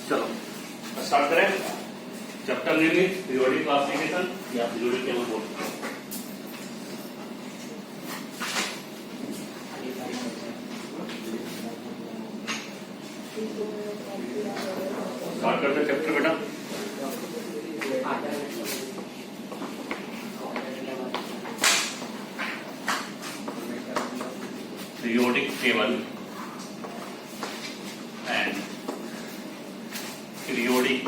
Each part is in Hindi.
चलो स्टार्ट करें। Chapter name is periodic classification या पीरियोडिक टेबल बोलते हैं। स्टार्ट करते चैप्टर बेटा। Periodic table and periodic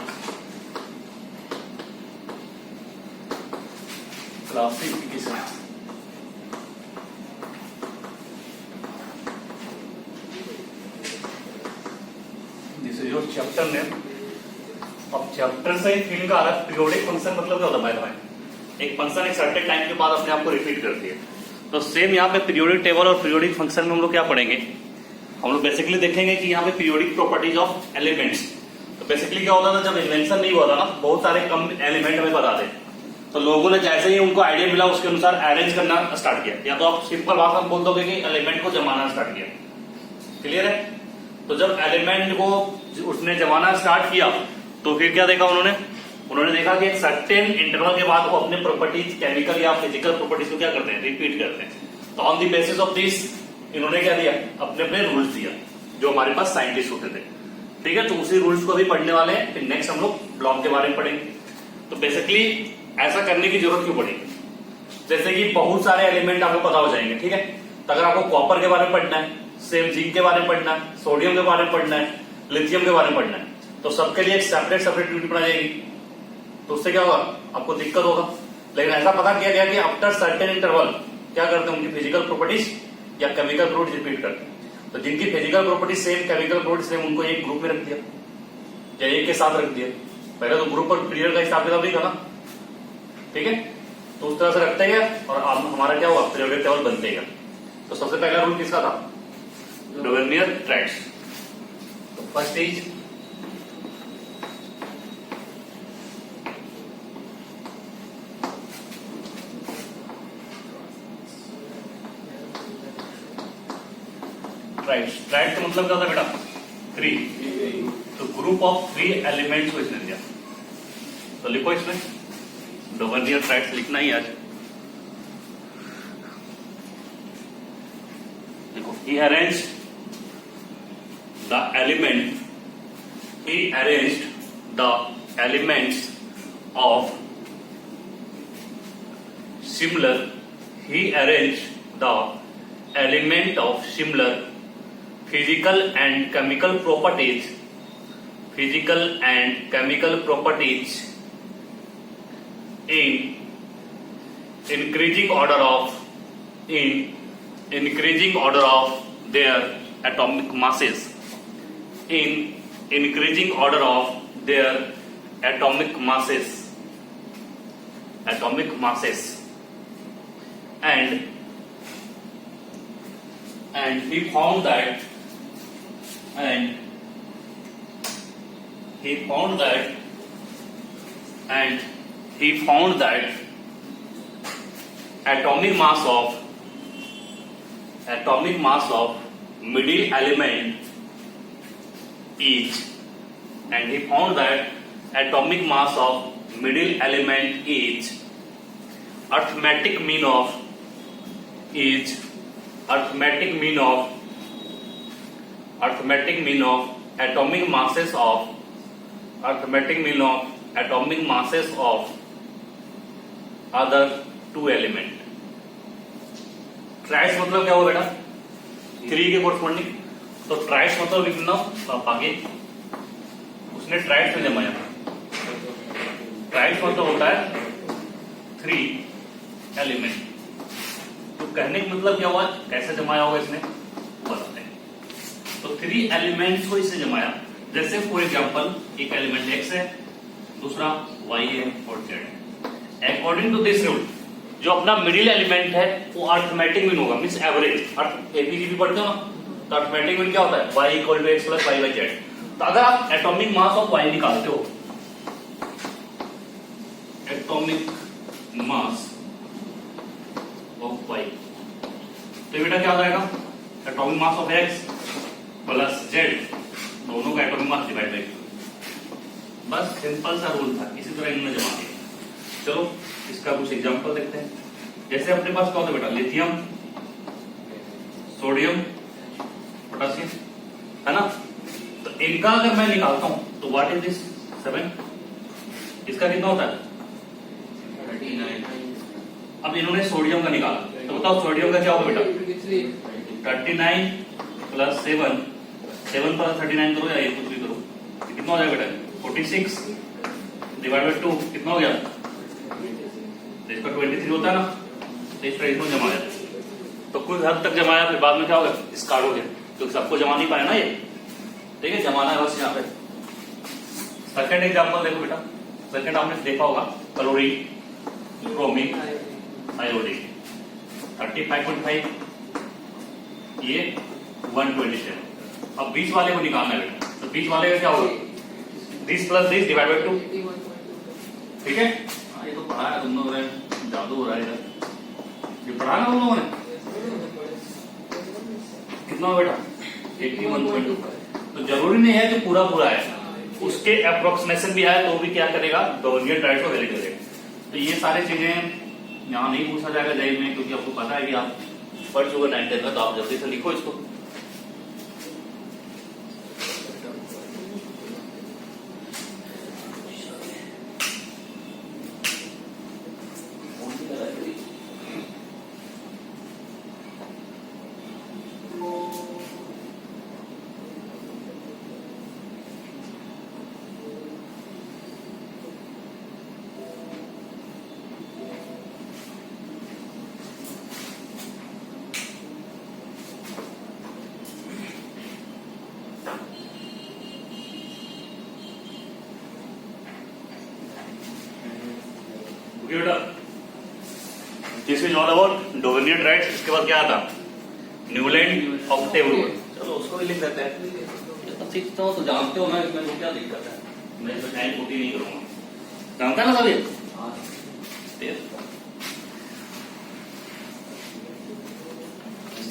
classification. This is your chapter name. अब चैप्टर से ही फीलिंग का आ रहा है पीरियोडिक फंक्शन मतलब क्या होता है भाई? एक फंक्शन एक सर्टेन टाइम के बाद अपने आप को रिपीट करती है। तो सेम यहाँ पे पीरियोडिक टेबल और पीरियोडिक फंक्शन में हम लोग क्या पढ़ेंगे? हम लोग बेसिकली देखेंगे कि यहाँ पे पीरियोडिक प्रॉपर्टीज ऑफ एलिमेंट्स। तो बेसिकली क्या होता था, जब इन्वेंशन नहीं हुआ था ना, बहुत सारे कम एलिमेंट हमें बता थे, तो लोगों ने जैसे ही उनको आइडिया मिला उसके अनुसार अरेंज करना स्टार्ट किया, या तो आप सिंपल भाषा में बोल दोगे कि एलिमेंट को जमाना स्टार्ट किया। क्लियर है? तो जब एलिमेंट को उसने जमाना स्टार्ट किया तो फिर क्या देखा उन्होंने देखा कि एक सर्टेन इंटरवल के बाद वो अपने प्रॉपर्टीज, केमिकल या फिजिकल प्रॉपर्टीज को क्या करते हैं, रिपीट करते हैं। तो on the basis of this इन्होंने क्या दिया, अपने अपने रूल्स दिया जो हमारे पास साइंटिस्ट होते थे। ठीक है, तो उसी रूल्स को भी पढ़ने वाले हैं। फिर नेक्स्ट हम लोग ब्लॉक के बारे में पढ़ेंगे। तो बेसिकली ऐसा करने की जरूरत क्यों पड़ी? जैसे कि बहुत सारे एलिमेंट आपको पता हो जाएंगे। ठीक है, तो अगर आपको कॉपर के बारे में पढ़ना है, सेम जिंक के बारे में पढ़ना है, सोडियम के बारे में पढ़ना है, लिथियम के बारे में पढ़ना है, तो सबके लिए एक सेपरेट यूनिट बनाई जाएगी। तो उससे क्या होगा, आपको दिक्कत होगा। लेकिन ऐसा पता किया गया कि आफ्टर सर्टेन इंटरवल क्या करते हैं, उनकी फिजिकल प्रॉपर्टीज या केमिकल प्रॉपर्टीज रिपीट करते हैं। तो जिनकी physical properties same, chemical properties same, उनको एक ग्रुप में रख दिया या एक के साथ रख दिया। पहले तो ग्रुप और पीरियड का हिसाब किताब नहीं था ना। ठीक है, तो उस तरह से रखते हैं और हमारा क्या हुआ, पीरियोडिक टेबल बनते हैं। तो सबसे पहला रूल किसका था? डोवेनियर-ट्रैट्स। तो फर्स्ट इज ट्राइड का मतलब क्या था बेटा? थ्री। तो ग्रुप ऑफ थ्री एलिमेंट्स को इसने दिया। तो लिखो इसमें डोवेनियर-ट्रैट्स लिखना ही आज। देखो, he arranged the elements of similar physical and chemical properties in increasing order of their atomic masses, and he found that atomic mass of middle element is arithmetic mean of atomic masses of other two element। Triads मतलब क्या हुआ बेटा? थ्री के कोरस्पॉन्डिंग। तो ट्राइड्स मतलब लिखना आप आगे, उसने ट्राइड्स में जमाया। ट्राइड्स मतलब होता है थ्री एलिमेंट। तो कहने का मतलब क्या हुआ, कैसे जमाया होगा इसने बताते हैं। तो थ्री एलिमेंट्स को इसने जमाया। जैसे फॉर एग्जांपल एक एलिमेंट एक्स है, दूसरा वाई है और जेड है। अकॉर्डिंग टू दिस रूल जो अपना मिडिल एलिमेंट है वो अर्थमेटिक मीन होगा, मीन्स एवरेज। एपीजीबी पढ़ते हो ना, तो अर्थमेटिक मीन क्या होता है? y equal to x plus y by z. तो अगर आप एटॉमिक मास ऑफ y निकालते हो, एटॉमिक मास ऑफ y, तो बेटा क्या हो जाएगा? Atomic mass of x plus z, दोनों का एटॉमिक मास डिवाइड बाई। बस सिंपल सा रूल था, इसी तरह इन्होंने जमा दिया। चलो इसका कुछ एग्जांपल देखते हैं। जैसे अपने पास क्या होता है बेटा, लिथियम, सोडियम, पोटेशियम, है ना। तो इनका अगर मैं निकालता हूं तो व्हाट इज दिस 7, इसका कितना होता है 39। अब इन्होंने सोडियम का निकाला, तो बताओ सोडियम का क्या होगा बेटा 39 प्लस 7, 7 प्लस 39 करो या ये कुछ भी करो, कितना हो जाएगा बेटा 46 डिवाइड बाय 2 कितना हो गया, तो इसका 23 होता है ना। तो इस तरह इसमें जमाया, तो कुछ हद तक जमाया, फिर बाद में क्या होगा स्कार्ड हो गया, क्योंकि सबको जमा नहीं पाया ना ये, ठीक है, जमाना है बस यहाँ पे। सेकंड एग्जांपल देखो बेटा, सेकंड आपने देखा होगा क्लोरीन, ब्रोमीन, आयोडीन 35.5, ये 127। अब बीच वाले को निकालना है बेटा, तो बीच वाले का क्या होगा this plus this divide by 2, ठीक है। ये तो पढ़ा है तुम लोगों ने, जादू हो रहा है इधर, ये पढ़ा ना तुम लोगों ने, कितना हो बेटा 81.2। तो जरूरी नहीं है कि पूरा पूरा है, उसके अप्रोक्सीमेशन भी आए तो भी क्या करेगा गवर्नियर ट्राइड को वैलिड करेगा। तो ये सारी चीजें यहाँ नहीं पूछा जाएगा जेई में, क्योंकि आपको पता है कि आप पढ़ चुके 9th में, तो आप जल्दी से लिखो इसको। This is all about Dobereiner triads. इसके बाद क्या आता न्यूलैंड ऑक्टेव, चलो उसको भी लिख देते हैं। सीखते हो तो जानते हो ना, इसमें तो क्या दिक्कत है, मैं इसमें टाइम पूरी नहीं करूंगा, जानता है ना सभी।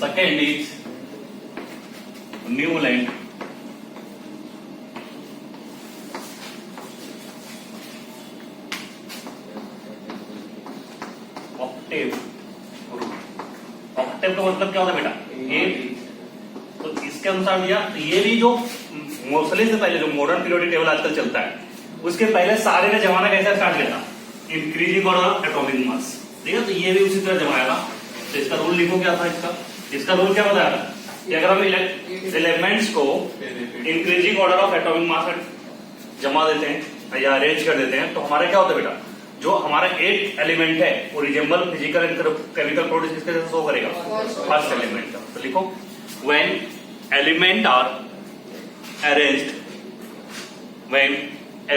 Second is Newland octave. Octave का मतलब क्या होता है बेटा 8, तो इसके अनुसार दिया। तो ये भी जो मोस्टली से पहले जो मॉडर्न पीरियोडिक टेबल आजकल चलता है, उसके पहले सारे ने जमाना कैसा स्टार्ट किया था, इंक्रीजिंग ऑर्डर एटॉमिक मास, ठीक है। तो ये भी उसी तरह जमाया था। तो इसका रूल लिखो क्या था, इसका रूल क्या बताया था कि अगर हम एलिमेंट्स को increasing order of atomic mass जमा देते हैं या अरेंज कर देते हैं, तो हमारा क्या होता है बेटा, जो हमारा 8 एलिमेंट है वो resemble physical and chemical products किसके जैसे शो करेगा, फर्स्ट एलिमेंट का। तो लिखो when element are arranged, when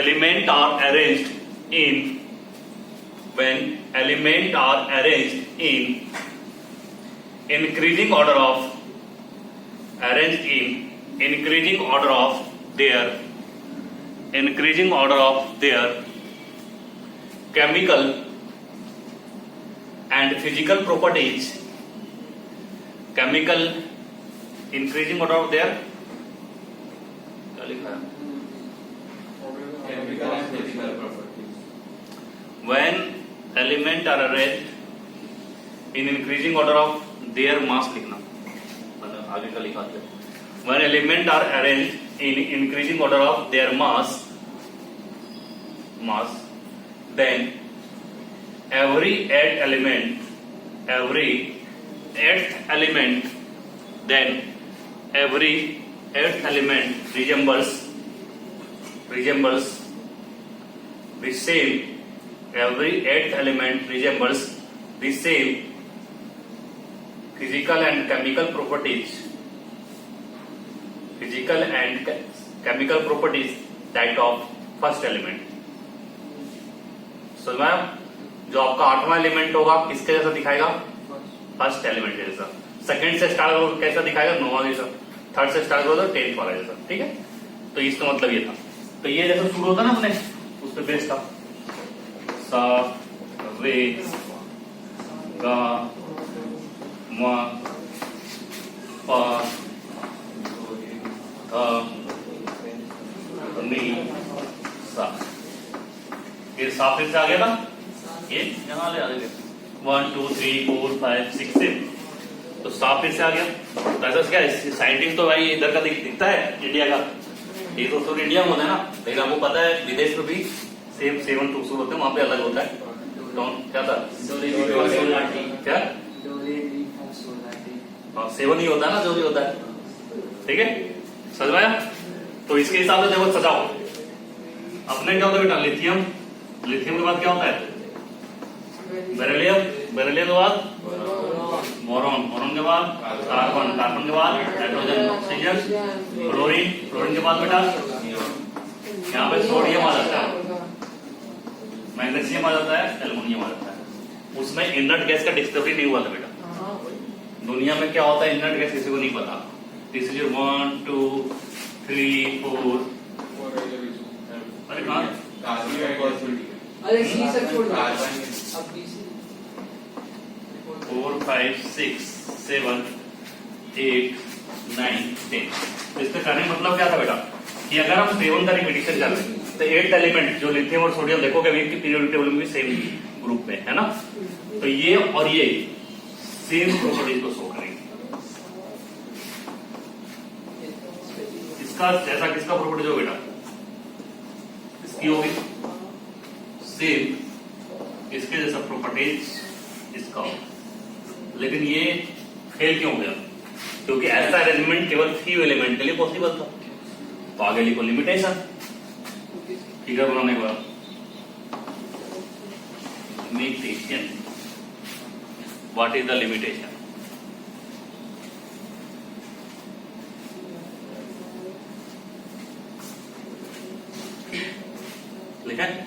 element are arranged in, when element are arranged in increasing order of, arranged in increasing order of their, increasing order of their chemical and physical properties, chemical increasing order of their, क्या लिखा है, chemical and physical properties, when element are arranged in increasing order of their mass, लिखना आगे का लिखा है, when element are arranged in increasing order of their mass, then every eighth element, then every eighth element resembles the same, every eighth element resembles the same physical and chemical properties, physical and chemical properties that of first element. समझ में आया? जो आपका 8वां एलिमेंट होगा किसके जैसा दिखाएगा, फर्स्ट एलिमेंट के जैसा। सेकंड से स्टार्ट करो कैसा दिखाएगा, 9वां जैसा। थर्ड से स्टार्ट करो तो 10th वाला जैसा, ठीक है। तो इसका मतलब ये था। तो ये जैसा शुरू होता ना अपने, उस पर बेस था सा रे गा मा पा धा नी सात, ये सात फिर से आ गया ना, ये यहाँ ले आ गया 1 2 3 4 5 6 7, तो सात फिर से आ गया। तो ऐसा क्या है, साइंटिस्ट तो भाई इधर का दिखता है इंडिया का, ये तो सब इंडिया में होता है ना, लेकिन आपको पता है विदेश में भी सेम 7 टू होते हैं, वहां पे अलग होता है। तो क्या था, क्या 7 ही होता है ना, जो भी होता है, ठीक है, समझ में आया? तो इसके हिसाब से देखो सजाओ। अपने क्या होता है बेटा, लिथियम, लिथियम के बाद क्या होता है, बेरिलियम, बेरिलियम के बाद बोरॉन, बोरॉन के बाद कार्बन, कार्बन के बाद नाइट्रोजन, ऑक्सीजन, क्लोरीन, क्लोरीन के बाद बेटा यहाँ पे सोडियम आ जाता है, मैग्नीशियम आ जाता है, एल्युमिनियम आ जाता है। उसमें इनर्ट गैस का डिस्कवरी नहीं हुआ था बेटा। दुनिया में क्या होता है इनर्ट गैस किसी को नहीं पता। दिस इज 1 2 3 4, अरे कहाँ 4 5 6 7 8 9 10। तो इसका कहने का मतलब क्या था बेटा कि अगर हम 7 का रिपीटिशन कर रहे हैं तो 8 एलिमेंट जो लिथियम और सोडियम देखोगे वे की पीरियोडिक टेबल में भी सेम ग्रुप में है ना, तो ये और ये सेम प्रॉपर्टीज को शो करेंगे। इसका जैसा किसका प्रॉपर्टी जो बेटा, इसकी होगी सेम, इसके जैसा प्रॉपर्टीज इसका होगा, लेकिन ये फेल क्यों हो गया, क्योंकि ऐसा अरेंजमेंट केवल फ्यू एलिमेंट के लिए पॉसिबल था। तो आगे लिखो लिमिटेशन, फिगर बनाने के बाद limitation, what is the limitation, लिखा है?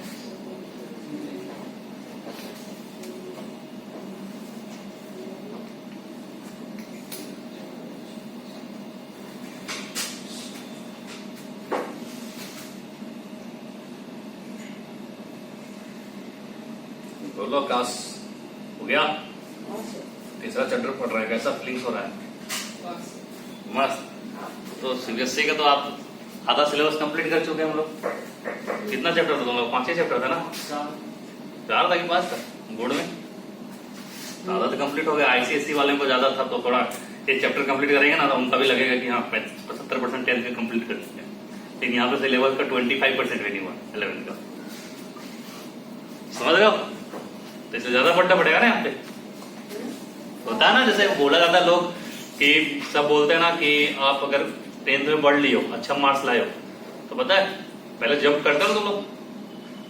बोलो क्लास हो गया, तीसरा चैप्टर पढ़ रहा है, कैसा फीलिंग्स हो रहा है? मस्त। तो सीबीएसई का तो आप आधा सिलेबस कंप्लीट कर चुके हैं हम लोग। कितना चैप्टर था तुम लोग, 5 चैप्टर था ना, 4 था कि 5 था बोर्ड में, आधा तो कंप्लीट हो गया। आईसीएसई वाले को ज्यादा था तो थोड़ा ये चैप्टर कंप्लीट करेंगे ना तो उनका भी लगेगा कि हाँ 75% 10th का कंप्लीट कर चुके हैं, लेकिन यहाँ पे सिलेबस का 25% भी नहीं हुआ 11th का, समझ गए? तो इससे ज्यादा पढ़ना पड़ेगा ना यहाँ पे, होता है ना, जैसे बोला जाता है लोग कि सब बोलते हैं ना कि आप अगर 10th में पढ़ लियो, अच्छा मार्क्स लाए हो, तो पता है पहले जंप करते हो तुम लोग,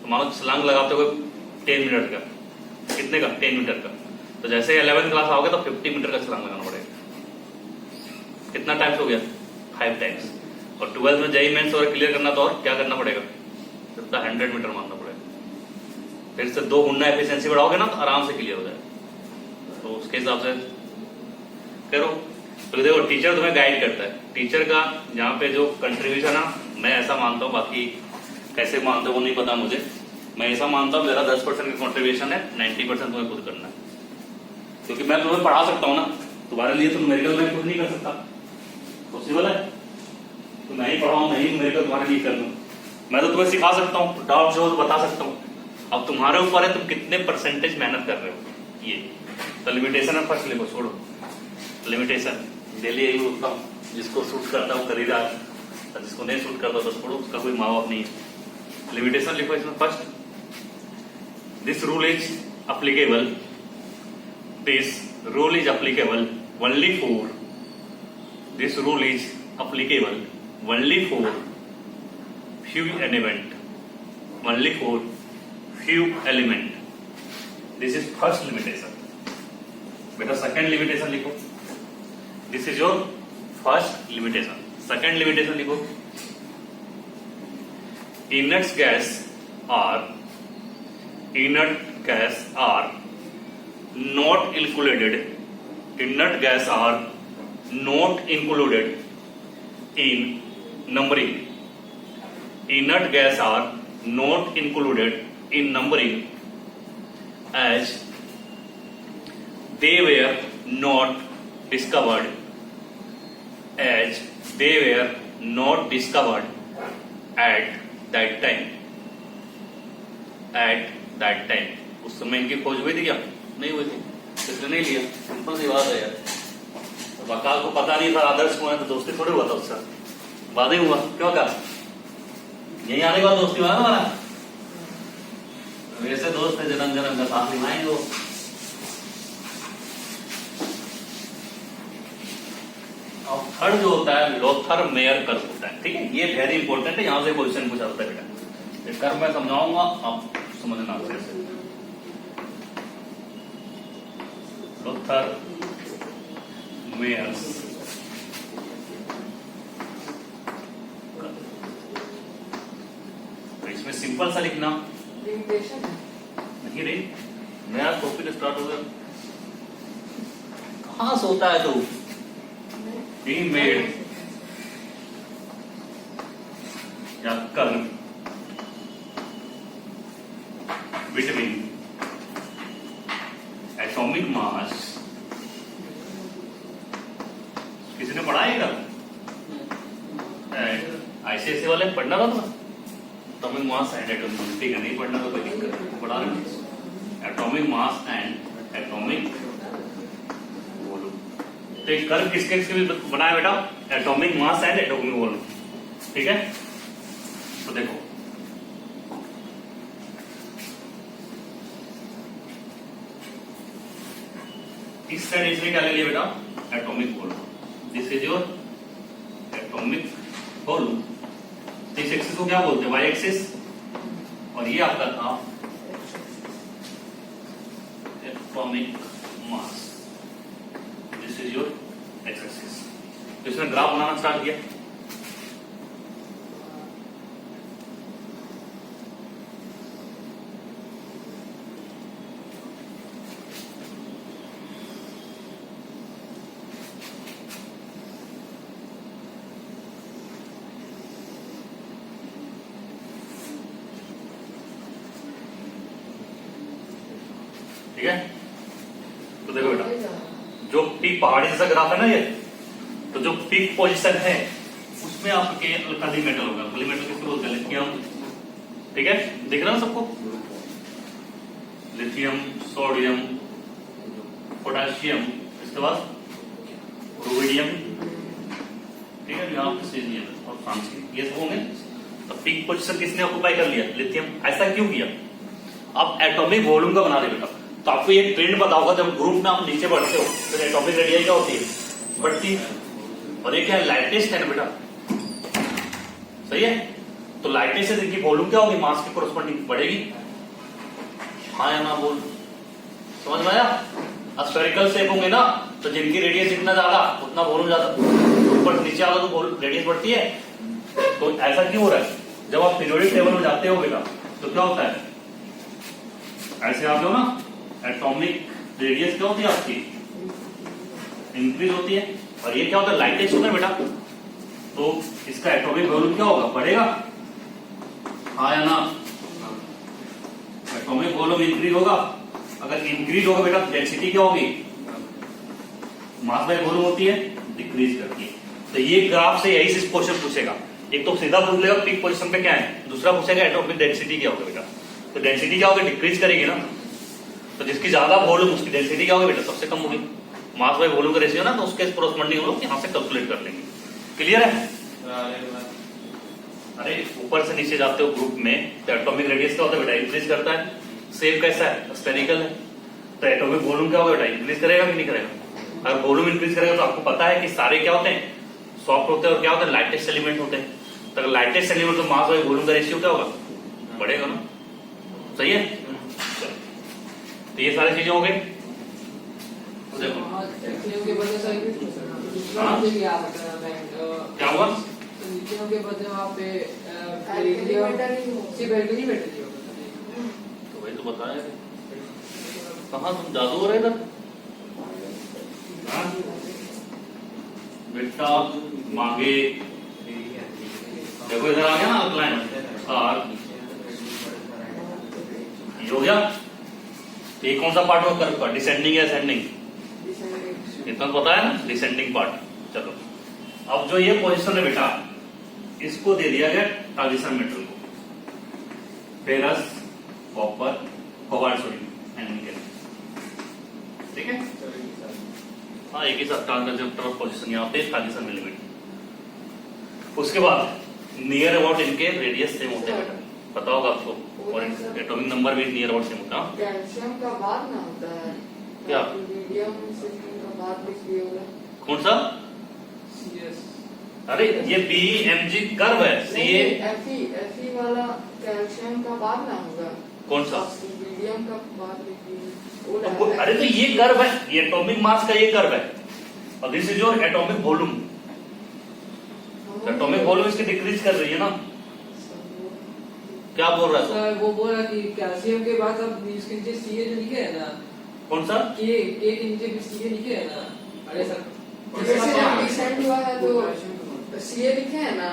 तो मानो छलांग लगाते हो 10 मिनट का, कितने का 10 मीटर का, तो जैसे 11th क्लास आओगे तो 50 मीटर का छलांग लगाना पड़ेगा। कितना टाइम्स हो गया, 5 टाइम्स। और 12th में जेईई मेंस और क्लियर करना तो और क्या करना पड़ेगा, 100 मीटर मारना पड़ेगा। फिर से 2 गुना एफिशिएंसी बढ़ाओगे ना तो आराम से क्लियर हो जाएगा। तो उसके हिसाब से करो। तो देखो टीचर तुम्हें गाइड करता है, टीचर का यहाँ पे जो कंट्रीब्यूशन है मैं ऐसा मानता हूँ, बाकी कैसे मानते हो वो नहीं पता मुझे, मैं ऐसा मानता हूँ मेरा 10% का कंट्रीब्यूशन है, 90% तुम्हें खुद करना है, क्योंकि मैं तुम्हें पढ़ा सकता हूँ ना, तुम्हारे लिए तो न्यूमेरिकल मैं खुद नहीं कर सकता, पॉसिबल है? तो मैं ही पढ़ाऊँ, मैं ही न्यूमेरिकल तुम्हारे लिए कर लूँ, मैं तो तुम्हें सिखा सकता हूँ, डाउट जो बता सकता हूँ। अब तुम्हारे ऊपर है तुम कितने परसेंटेज मेहनत कर रहे हो। ये तो लिमिटेशन है, फर्स्ट लिखो, छोड़ो लिमिटेशन, डेली यही उठता हूँ, जिसको सूट करता हूँ कर ही रहा है, जिसको नहीं सूट करता तो छोड़ो, उसका कोई माँ बाप नहीं है। लिमिटेशन लिखो इसमें first, this rule is applicable, this rule is applicable only for, this rule is applicable only for few element, only for few element, this is first limitation। बेटा सेकंड लिमिटेशन लिखो, this is your first limitation. Second limitation लिखो, inert gas are not included, inert gas are not included in numbering, inert gas are not included in numbering as they were not discovered, as they were not discovered at that time, at that time. उस समय इनकी खोज हुई थी क्या? नहीं हुई थी, इसलिए नहीं लिया। सिंपल सी बात है यार। तो वकाल को पता नहीं था आदर्श कौन है, तो दोस्ती थोड़ी हुआ था उसका, वादा ही हुआ। क्यों कहा? यही आने के बाद दोस्ती हुआ ना हमारा। वैसे दोस्त है जन्म जन्म का, साथ निभाएंगे वो। और थर्ड जो होता है लोथर मेयर कर्व होता है, ठीक है। ये वेरी इंपॉर्टेंट है, यहां से क्वेश्चन पूछा होता है बेटा। ये कर्व मैं समझाऊंगा, आप समझना अच्छे से। लोथर मेयर्स तो इसमें सिंपल सा लिखना नहीं रे, नया टॉपिक स्टार्ट हो गया। कहां से होता है तू? being made या कर्व between atomic mass, किसी ने पढ़ा है कर्व? ICSE वाले पढ़ना था तुम्हें? एटॉमिक मास एंड एटॉमिक, ठीक है, नहीं पढ़ना तो कोई दिक्कत नहीं, पढ़ा रहे। Atomic mass and atomic volume. तो एक कर्व किसके किसके भी बनाया बेटा? Atomic mass and atomic volume, ठीक है। तो देखो इस साइड इसने क्या ले लिया बेटा? Atomic volume. This is your atomic volume. इस एक्सिस को क्या बोलते हैं? Y axis. और ये आपका था atomic mass. This is your x axis. तो इसने ग्राफ बनाना स्टार्ट किया। ठीक है, तो देखो बेटा, जो पीक पहाड़ी जैसा ग्राफ है ना ये, तो जो पीक पोजीशन है उसमें आपके अल्काली मेटल होगा। अल्काली मेटल किसको बोलते हैं? लिथियम, ठीक है, दिख रहा है सबको? लिथियम, सोडियम, पोटेशियम, इसके बाद रुबिडियम, ठीक है, यहाँ पे सीजियम और फ्रांसियम, ये सब होंगे। तो पीक पोजीशन किसने ऑक्युपाई कर लिया? लिथियम। ऐसा क्यों किया? अब एटॉमिक वॉल्यूम का बना रहे बेटा। तो आपको ये ट्रेंड पता होगा, जब ग्रुप में आप नीचे बढ़ते हो तो एटॉमिक रेडियस क्या होती है? बढ़ती है। और ये क्या है? लाइटेस्ट है ना बेटा, सही है। तो लाइटेस्ट से देखिए वॉल्यूम क्या होगी? मास के कोरस्पॉन्डिंग बढ़ेगी, हाँ या ना बोल? समझ में आया? स्फेरिकल शेप होंगे ना, तो जिनकी रेडियस जितना ज्यादा उतना वॉल्यूम ज्यादा, ऊपर नीचे आगा तो रेडियस बढ़ती है। तो ऐसा क्यों हो रहा है? जब आप पीरियोडिक टेबल में जाते हो बेटा तो क्या होता है? ऐसे आते हो ना, एटॉमिक रेडियस क्या होती है आपकी? इंक्रीज होती है। और ये क्या होता है? लाइटेस्ट होता है बेटा, तो इसका एटॉमिक वॉल्यूम क्या होगा? बढ़ेगा, हाँ या ना? एटॉमिक वॉल्यूम इंक्रीज होगा। अगर इंक्रीज होगा बेटा, डेंसिटी क्या होगी? मास बाय वॉल्यूम होती है, डिक्रीज करती है। तो ये ग्राफ से यही से क्वेश्चन पूछेगा। एक तो सीधा पूछ लेगा पीक पोजीशन पे क्या है, दूसरा पूछेगा एटॉमिक डेंसिटी क्या होगा बेटा। तो डेंसिटी क्या होगी? डिक्रीज करेगी ना। तो जिसकी ज्यादा वॉल्यूम उसकी डेंसिटी क्या होगी बेटा? सबसे कम होगी। मास बाय वॉल्यूम का रेशियो ना, तो उसके कोरस्पॉन्डिंग हम लोग यहां से कैलकुलेट कर लेंगे। क्लियर है? अरे ऊपर से नीचे जाते हो ग्रुप में तो एटॉमिक रेडियस क्या होता है बेटा? इंक्रीज करता है। शेप कैसा है? स्फेरिकल है। तो एटॉमिक वॉल्यूम क्या होगा बेटा? इंक्रीज करेगा कि नहीं करेगा? अगर वॉल्यूम इंक्रीज करेगा तो आपको पता है कि सारे क्या होते हैं? सॉफ्ट होते हैं। और क्या होता है? लाइटेस्ट एलिमेंट होते हैं। तो अगर लाइटेस्ट एलिमेंट तो मास बाय वॉल्यूम का रेशियो क्या होगा? बढ़ेगा ना, सही है। तो ये सारी चीजें हो गई। देखो क्या हुआ? तो वही तो बताया, कहाँ तुम जादू हो रहे इधर बेटा? मांगे देखो, इधर आ गया ना अल्कलाइन, ये हो गया। तो ये कौन सा पार्ट होगा कर्व का? डिसेंडिंग या असेंडिंग? इतना पता है ना, डिसेंडिंग पार्ट। चलो, अब जो ये पोजीशन है बेटा, इसको दे दिया गया ट्रांजिशन मेटल को, ferrous copper, cobalt sodium and निकल। ठीक है, हाँ एक ही साथ ट्रांसलेटर पोजीशन यहाँ पे ट्रांजिशन एलिमेंट। उसके बाद नियर अबाउट इनके रेडियस सेम होते हैं, पता होगा आपको, और एटॉमिक नंबर भी नियर अबाउट सेम होता है। कैल्शियम का बाद ना होता है क्या? मीडियम सिलिकॉन का बाद लिख दिया होगा। कौन सा? CS। अरे ये BMG कर्व है, CA Fe वाला कैल्शियम का बाद ना होगा। कौन सा? मीडियम का बाद लिख दिया। अरे तो ये कर्व है, ये एटॉमिक मास का ये कर्व है, और this is your atomic volume. Atomic volume इसकी डिक्रीज कर रही है ना। क्या बोल रहा है? वो बोल रहा कि कैल्शियम के बाद अब इसके नीचे Ca जो लिखे है ना, कौन सा? के के नीचे भी Ca लिखे है ना। अरे सर जैसे डिसेंड हुआ है तो Ca लिखे है ना,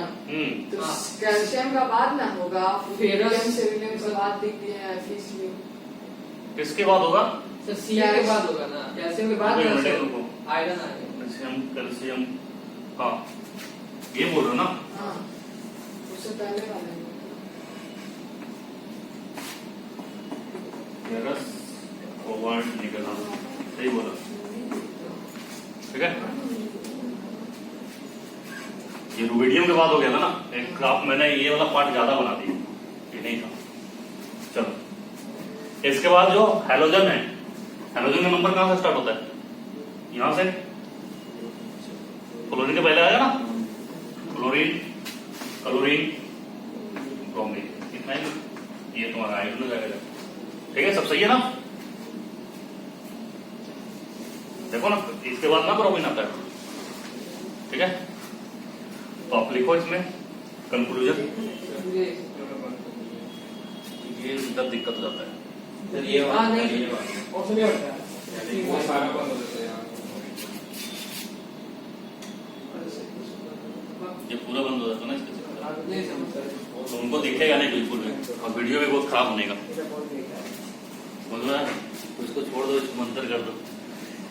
तो कैल्शियम का बाद ना होगा, फेरस से विलियम से बाद लिख दिए हैं Fe। किसके बाद होगा? सर Ca के बाद होगा ना, कैल्शियम के बाद आयरन आएगा। कैल्शियम कैल्शियम, हाँ ये बोल रहे हो ना। हाँ उससे पहले वाले फेरस कोबाल्ट निकल, सही बोला। ठीक है, ये रुबिडियम के बाद हो गया था ना। एक ग्राफ मैंने ये वाला पार्ट ज्यादा बना दिया, ये नहीं था। चलो इसके बाद जो हैलोजन है, हैलोजन का नंबर कहां से स्टार्ट होता है? यहां से। क्लोरीन के पहले आएगा ना, क्लोरीन, क्लोरीन, ब्रोमीन, इतना ही। ये तुम्हारा हाइड्रोजन जाएगा। ठीक है, सब सही है ना? देखो ना, इसके बाद ना ब्रोमीन आता है। ठीक है, तो आप लिखो इसमें कंक्लूजन। ये इधर दिक्कत हो जाता है। ये नहीं और से नहीं होता है, वो सारा बंद हो जाता है। ये पूरा बंद हो जाता है ना इसके चक्कर में। तो उनको दिखेगा नहीं बिल्कुल भी, और वीडियो भी बहुत खराब बनेगा। समझ रहा है? तो इसको छोड़ दो, इसको मंतर कर दो,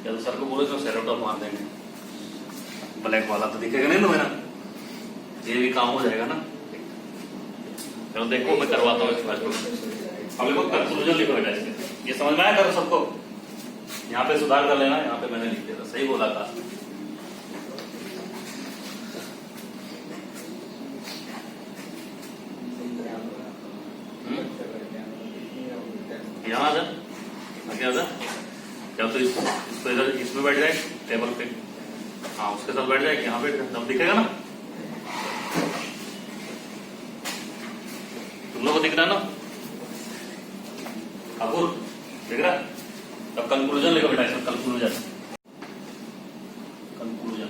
या तो सर को बोलो तो सेरोटॉप मार देंगे। ब्लैक वाला तो दिखेगा नहीं ना मेरा, ये भी काम हो जाएगा ना। चलो देखो मैं करवाता हूँ इस बात को। अब देखो कंक्लूजन लिखो बेटा इसमें। ये समझ में आया करो सबको? यहाँ पे सुधार कर लेना, यहाँ पे मैंने लिख दिया था, सही बोला था। यहाँ आ जा, आगे आ जा। क्या तो इसको इधर इसमें बैठ जाए टेबल पे, हाँ उसके साथ बैठ जाए, यहाँ बैठ जाए, तब दिखेगा ना। तुम लोग को दिख रहा है ना? ठाकुर दिख रहा है? तब कंक्लूजन लिखो बेटा इसमें। कंक्लूजन, कंक्लूजन,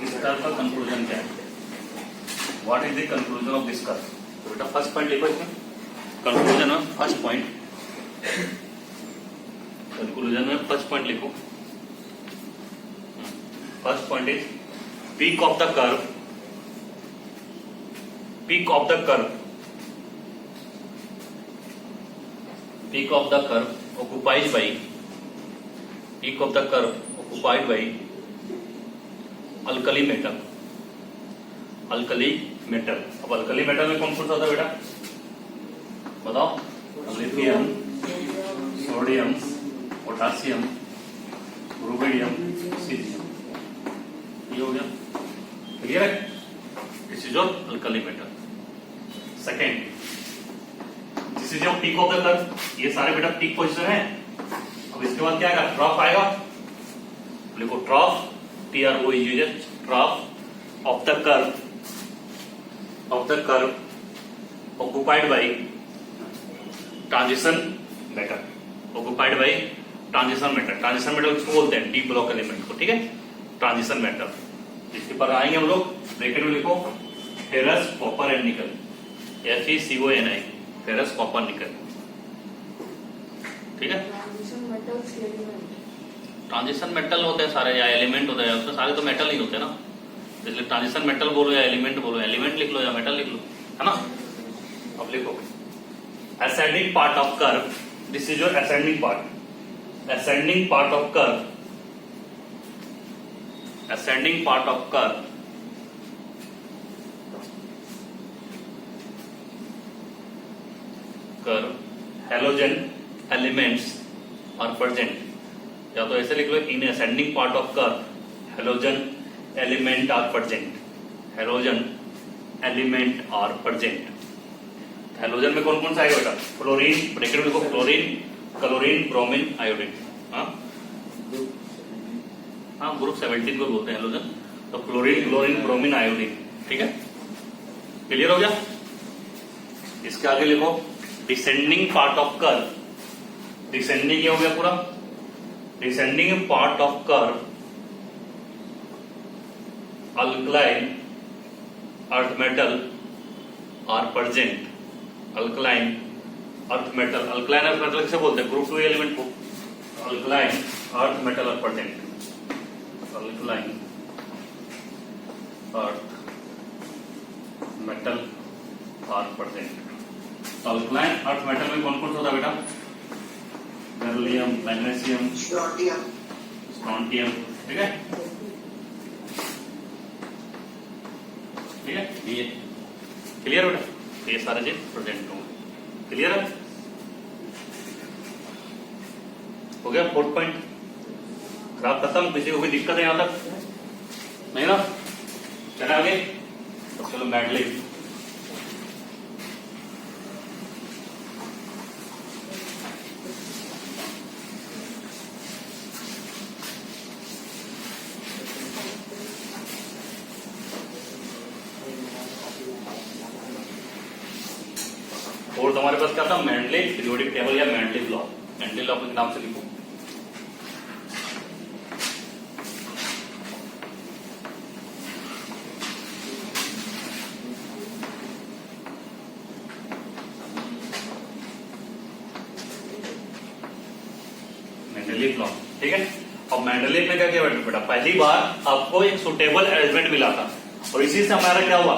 इस कर्व का कंक्लूजन क्या है? What is the conclusion of this curve? तो बेटा फर्स्ट पॉइंट लिखो इसमें। कंक्लूजन में फर्स्ट पॉइंट, कंक्लूजन में फर्स्ट पॉइंट लिखो। First point is peak of the curve, peak of the curve, peak of the curve occupied by, peak of the curve occupied by alkali metal, alkali metal। अब alkali metal में कौन कौन सा होता है बेटा बताओ? Lithium, sodium, potassium, rubidium, caesium. ये हो गया, क्लियर है? This is your alkali metal। Second, this is your peak of the curve. ये सारे बेटा पीक पोजीशन है। अब इसके बाद क्या आएगा? ट्रफ आएगा। लिखो trough, TROF, trough of the curve, of the curve occupied by transition metal, occupied by transition metal. Transition metal किसको बोलते हैं? डी ब्लॉक एलिमेंट को। ठीक है, ट्रांजिशन मेटल। इसके पर आएंगे हम लोग, ब्रैकेट में लिखो फेरस, कॉपर एंड निकल, FeCONi, फेरस, कॉपर, निकल। ठीक है, ट्रांजिशन मेटल होते हैं सारे, या एलिमेंट होते हैं, उसमें सारे तो मेटल ही होते हैं ना, इसलिए ट्रांजिशन मेटल बोलो या एलिमेंट बोलो, एलिमेंट लिख लो या मेटल लिख लो, है ना। अब लिखो ascending part of curve, this is your ascending part, ascending part of curve, ascending part of curve halogen elements are present, या तो ऐसे लिख लो in ascending part of curve halogen element are present, halogen element are present. Halogen में कौन कौन सा आएगा बेटा? फ्लोरीन, ब्रैकेट में लिखो फ्लोरीन, क्लोरीन, ब्रोमीन, आयोडीन। हाँ ग्रुप 17 को बोलते हैं हेलोजन। तो फ्लोरीन, क्लोरीन, ब्रोमीन, आयोडीन, ठीक है, क्लियर हो गया। इसके आगे लिखो descending part of curve, descending हो गया पूरा, descending part of curve alkaline earth metal are present, alkaline earth metal, alkaline earth metal किसे बोलते हैं? ग्रुप 2 एलिमेंट को। Alkaline earth metal are present, alkaline earth metal are present. Alkaline earth metal में कौन कौन सा होता है बेटा? बेरिलियम, मैग्नीशियम, स्ट्रोंटियम, ठीक है, ठीक है, ये क्लियर बेटा, ये सारे चीज प्रेजेंट होंगे, क्लियर है, हो गया 4th पॉइंट। खराब खत्म, किसी को भी दिक्कत है यहां तक? नहीं ना? चले आगे, तो चलो मैडलिन। और हमारे पास क्या था? मैंडले पीरियोडिक टेबल या मैंडले लॉ, मैंडले लॉ के नाम से लिखो। मैंडलीव लॉ, ठीक है। अब मैंडलीव में क्या किया बेटा? पहली बार आपको एक सुटेबल अरेंजमेंट मिला था, और इसी से हमारा क्या हुआ?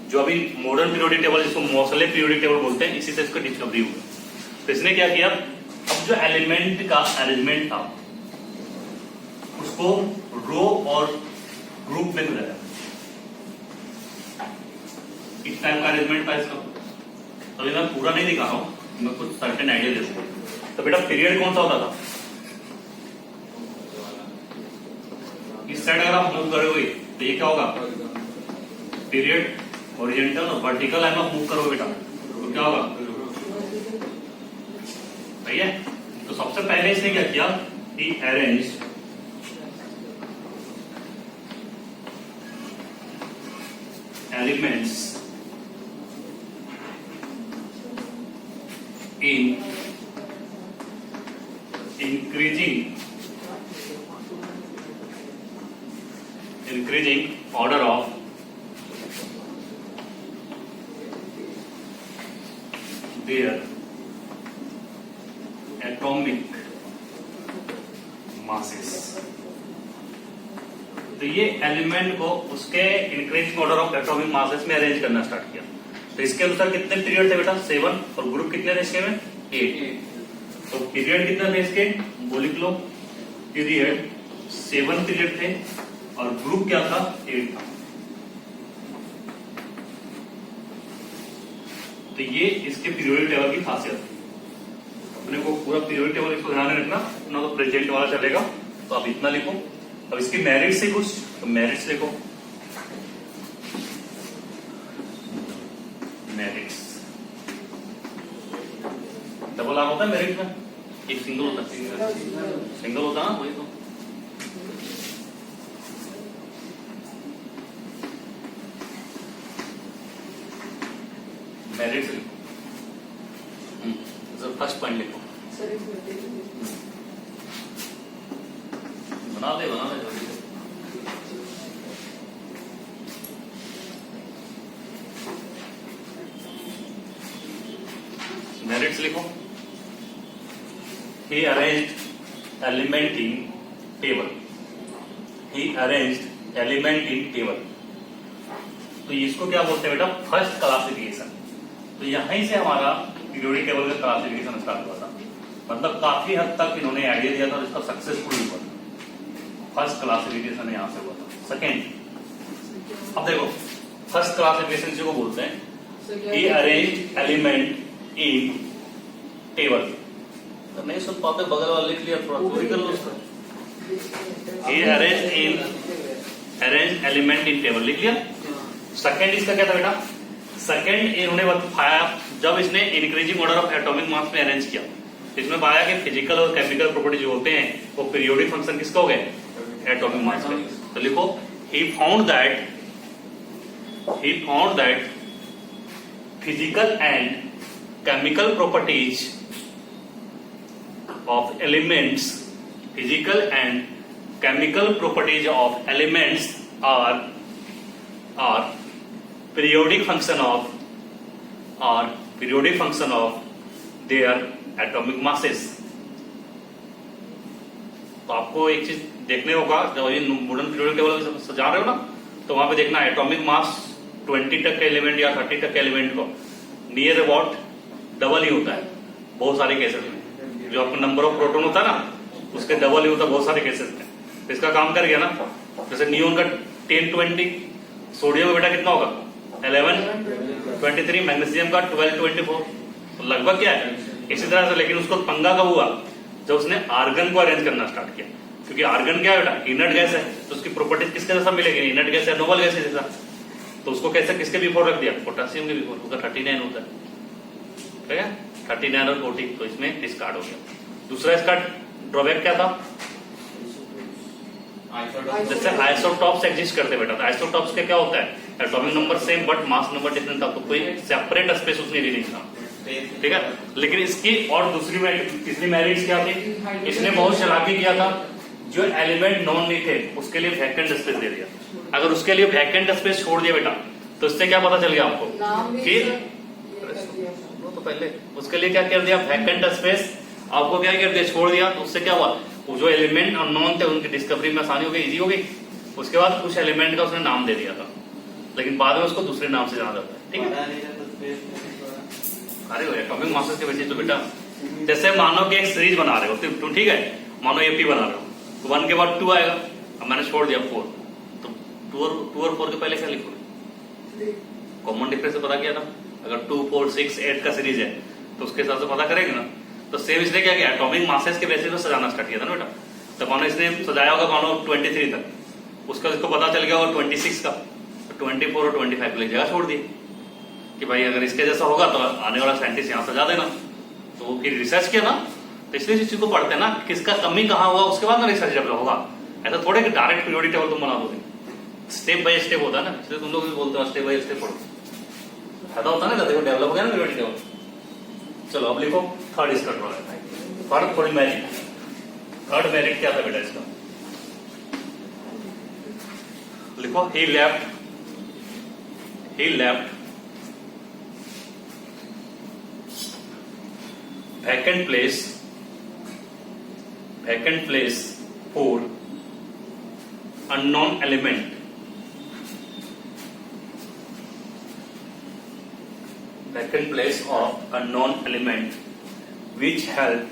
जो अभी मॉडर्न पीरियोडिक टेबल, जिसको मोसले पीरियोडिक टेबल बोलते हैं, इसी से इसका डिस्कवरी हुआ। तो इसने क्या किया? अब जो एलिमेंट का अरेंजमेंट था उसको रो और ग्रुप में बनाया। इस टाइप का अरेंजमेंट था इसका। अभी मैं पूरा नहीं दिखा रहा हूं, मैं कुछ सर्टेन आइडिया दे दूं। तो बेटा पीरियड कौन सा होता था? इस साइड अगर आप मूव करोगे तो ये क्या होगा? पीरियड हॉरिजॉन्टल और वर्टिकल लाइन में मूव करोगे बेटा तो क्या होगा? सही है। तो सबसे पहले इसने क्या किया? He arrange elements in increasing order of their atomic masses। तो ये एलिमेंट को उसके increasing order of atomic masses में अरेंज करना स्टार्ट किया। तो इसके अनुसार कितने पीरियड थे बेटा? 7, और ग्रुप कितने थे इसके में? 8। तो पीरियड कितना थे इसके? वो लिख लो, पीरियड 7 पीरियड थे और ग्रुप क्या था? 8 था। तो ये इसके पीरियोडिक टेबल की खासियत है। अपने को पूरा पीरियोडिक टेबल इसको ध्यान में रखना, ना तो प्रेजेंट वाला चलेगा। तो आप इतना लिखो। अब इसकी मेरिट्स से कुछ, तो मेरिट्स लिखो। मेरिट्स डबल आर होता है मेरिट में, एक सिंगल होता है, सिंगल होता है ना, वही तो। मेरिट्स लिखो। फर्स्ट पॉइंट लिखो। बना दे जल्दी। मेरिट्स लिखो। He arranged element in table। He arranged element in table। तो इसको क्या बोलते हैं बेटा? First classification. तो यहीं से हमारा पीरियोडिक टेबल का क्लासिफिकेशन स्टार्ट हुआ था। मतलब काफी हद तक इन्होंने आइडिया दिया था और इसका सक्सेसफुल हुआ था। फर्स्ट क्लासिफिकेशन यहां से हुआ था। सेकेंड, अब देखो फर्स्ट क्लासिफिकेशन जिसको बोलते हैं, he arranged element in table. तो नहीं सुन पाते बगल वाला लिख लिया, थोड़ा चोरी कर लो उसका। He arrange element in table, लिख लिया। सेकेंड इसका क्या था बेटा? सेकेंड इन्होंने बताया जब इसने increasing order of atomic mass में अरेंज किया, इसमें पाया कि फिजिकल और केमिकल प्रॉपर्टी जो होते हैं वो पीरियोडिक फंक्शन किसका हो गए? एटॉमिक मास का। तो लिखो he found that physical and chemical properties of elements are periodic function of their atomic masses। तो आपको एक चीज देखने होगा, जब ये वुडन पीरियोडिक टेबल सजा रहे हो ना, तो वहां पे देखना एटॉमिक मास 20 तक के एलिमेंट या 30 तक के एलिमेंट को नियर अबाउट डबल ही होता है बहुत सारे केसेस में। जो आपका नंबर ऑफ प्रोटॉन होता है ना, उसके डबल ही होता है बहुत सारे केसेस में। इसका काम कर गया ना, जैसे नियोन का 10-20, सोडियम का बेटा कितना होगा? 11-23, मैग्नीशियम का 12-24, तो लगभग क्या है इसी तरह से। लेकिन उसको पंगा कब हुआ? जब उसने आर्गन को अरेंज करना स्टार्ट किया, क्योंकि आर्गन क्या है बेटा? इनर्ट गैस है, तो उसकी प्रॉपर्टीज किसके जैसा मिलेगी? इनर्ट गैस है, नोबल गैस है जैसा। तो उसको कैसे किसके बिफोर रख दिया? पोटेशियम के बिफोर, उसका 39 होता है, ठीक है? 39 और 40, तो इसमें डिस्कार्ड हो गया। दूसरा इसका ड्रॉबैक क्या था? जैसे आइसोटॉप्स एग्जिस्ट करते बेटा, तो आइसोटॉप्स का क्या होता है? Atomic number same but mass number different था, तो कोई सेपरेट स्पेस उसने नहीं था, ठीक है? लेकिन इसकी और दूसरी तीसरी मैरिट्स क्या थी? इसने बहुत चालाकी किया था, जो एलिमेंट नॉन नहीं थे उसके लिए वैकेंट स्पेस दे दिया। अगर उसके लिए वैकेंट स्पेस छोड़ दिया बेटा, तो इससे क्या पता चल गया आपको कि तो पहले उसके लिए क्या कर दिया? वैकेंट स्पेस आपको क्या कर दिया? छोड़ दिया। तो उससे क्या हुआ? वो जो एलिमेंट अननोन थे उनकी डिस्कवरी में आसानी हो गई, इजी हो गई। उसके बाद कुछ एलिमेंट का उसने नाम दे दिया था, लेकिन बाद में उसको दूसरे नाम से जाना जाता है, ठीक है? अरे एटॉमिक मासेस के वजह तो बेटा, जैसे मानो कि एक सीरीज बना रहे हो, तो ठीक है, मानो एपी बना रहे हो, तो 1 के बाद 2 आएगा। अब मैंने छोड़ दिया 4, तो 2 और 4 के पहले क्या लिखोगे? कॉमन डिफरेंस से पता किया था। अगर 2, 4, 6, 8 का सीरीज है तो उसके हिसाब से पता करेंगे ना। तो सेम इसने क्या किया? एटॉमिक मासेस के बेसिस पे सजाना स्टार्ट किया था ना बेटा। तो मानो इसने सजाया होगा मानो 23 तक, उसका इसको पता चल गया और 26 का, तो 24 और 25 के लिए जगह छोड़ दी कि भाई अगर इसके जैसा होगा तो आने वाला साइंटिस्ट यहाँ सजा देना। तो वो फिर रिसर्च किया ना, तो इसलिए इस चीज को पढ़ते हैं ना, किसका कमी कहाँ हुआ, उसके बाद ना रिसर्च डेवलप होगा। ऐसा थोड़े कि डायरेक्ट पीरियोडिक टेबल तुम बना दोगे, स्टेप बाय स्टेप होता है ना। इसलिए तुम लोग भी बोलते हो स्टेप बाय स्टेप पढ़ो, फायदा होता है ना। देखो डेवलप हो गया ना पीरियोडिक टेबल। चलो अब लिखो थर्ड इसका ड्रॉबैक। थर्ड थोड़ी मैरिट, थर्ड मैरिट क्या था बेटा इसका? लिखो he left vacant place for unknown element which helped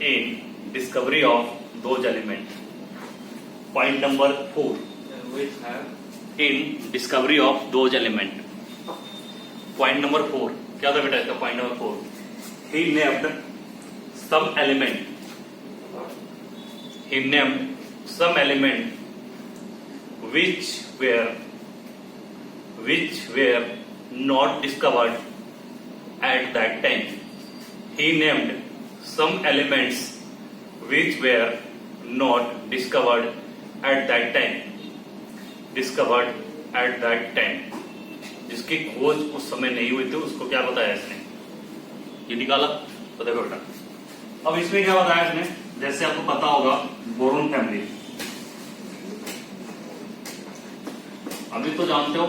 in discovery of those elements. Point number 4, in discovery of those elements. Point number 4 क्या था बेटा इसका? Point number 4, he named some element which were not discovered at that time. He named some elements which were not discovered at that time. जिसकी खोज उस समय नहीं हुई थी उसको क्या बताया इसने? ये निकाला। तो देखो बेटा, अब इसमें क्या बताया इसने? जैसे आपको पता होगा बोरोन फैमिली, अभी तो जानते हो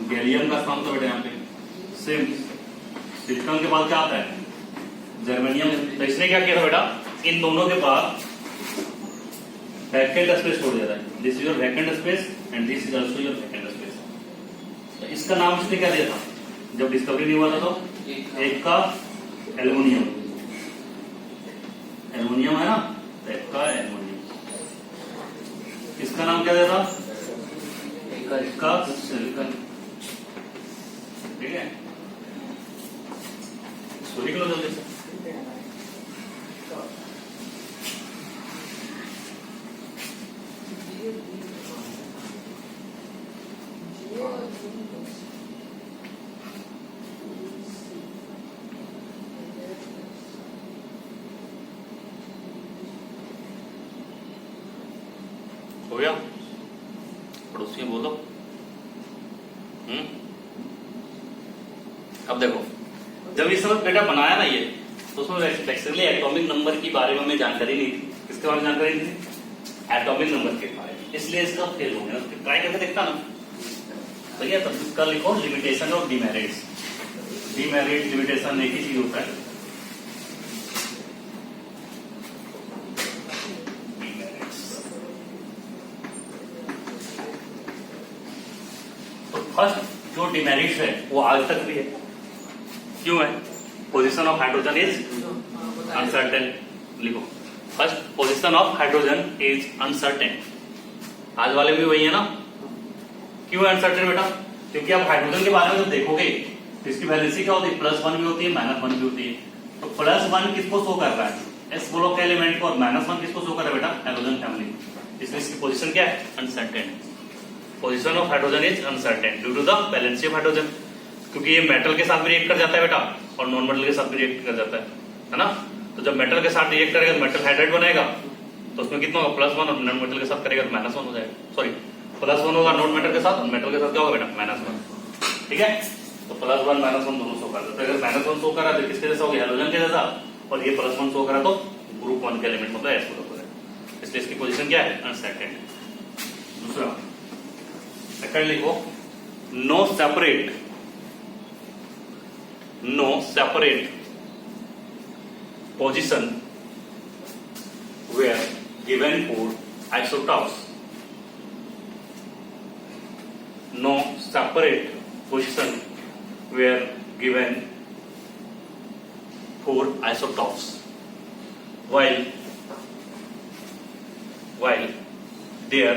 गैलियम का स्थान तो बेटा यहाँ पे सेम। सिलिकॉन के बाद क्या आता है? जर्मेनियम। तो इसने क्या किया था बेटा? इन दोनों के बाद वैकेंट स्पेस छोड़ दिया था। This is your vacant space and this is also your vacant space. तो इसका नाम इसने क्या दिया था जब डिस्कवरी नहीं हुआ था? तो एक का एल्युमिनियम है ना, तो एक का एल्युमिनियम। इसका नाम क्या दिया था? इसका सिलिकॉन, ठीक है, इसको लिख लो जल्दी से। हो गया, पड़ोसी में बोलो। अब देखो, जब इस समय बेटा बनाया ना ये, तो उसमें बेसिकली एटॉमिक नंबर की बारे में हमें जानकारी नहीं थी। किसके बारे में जानकारी नहीं थी? एटॉमिक नंबर के बारे में, इसलिए इसका फेल हो गया। ट्राई करके देखता ना भैया, तब इसका लिखो limitation of demerits. Demerit limitation एक ही चीज होता है। फर्स्ट जो डिमेरिट्स है वो आज तक भी है। क्यों है? Position of hydrogen is uncertain. लिखो, first position of hydrogen is uncertain. आज वाले भी वही है ना। क्यों है अनसर्टेन बेटा? क्योंकि आप हाइड्रोजन के बारे में जब देखोगे तो इसकी वैलेंसी क्या होती है? +1 भी होती है, -1 भी होती है। तो +1 किसको शो कर रहा है? एस ब्लॉक के एलिमेंट को, और -1 किसको शो कर रहा है बेटा? Hydrogen family. इसलिए इसकी पोजीशन क्या है? Uncertain. Position of hydrogen is uncertain due to the valency of hydrogen. क्योंकि ये मेटल के साथ भी रिएक्ट कर जाता है बेटा, और नॉन मेटल के साथ भी रिएक्ट कर जाता है ना। तो जब मेटल के साथ रिएक्ट करेगा तो मेटल हाइड्राइड बनेगा, तो उसमें कितना होगा? +1, और नॉन मेटल के साथ करेगा तो -1 हो जाएगा। सॉरी, +1 होगा नॉन मेटल के साथ, और मेटल के साथ क्या होगा बेटा? -1। ठीक है, तो +1 -1 दोनों शो कर देते हैं। अगर -1 शो करा तो किसके जैसा हो गया? हाइड्रोजन के जैसा। और ये +1 शो करा तो ग्रुप 1 के एलिमेंट मतलब एस ग्रुप हो जाएगा। इसलिए इसकी पोजीशन क्या है? अनसर्टेन। दूसरा सेकंड लिखो, no separate position where given for isotopes. No separate position where given for isotopes. While their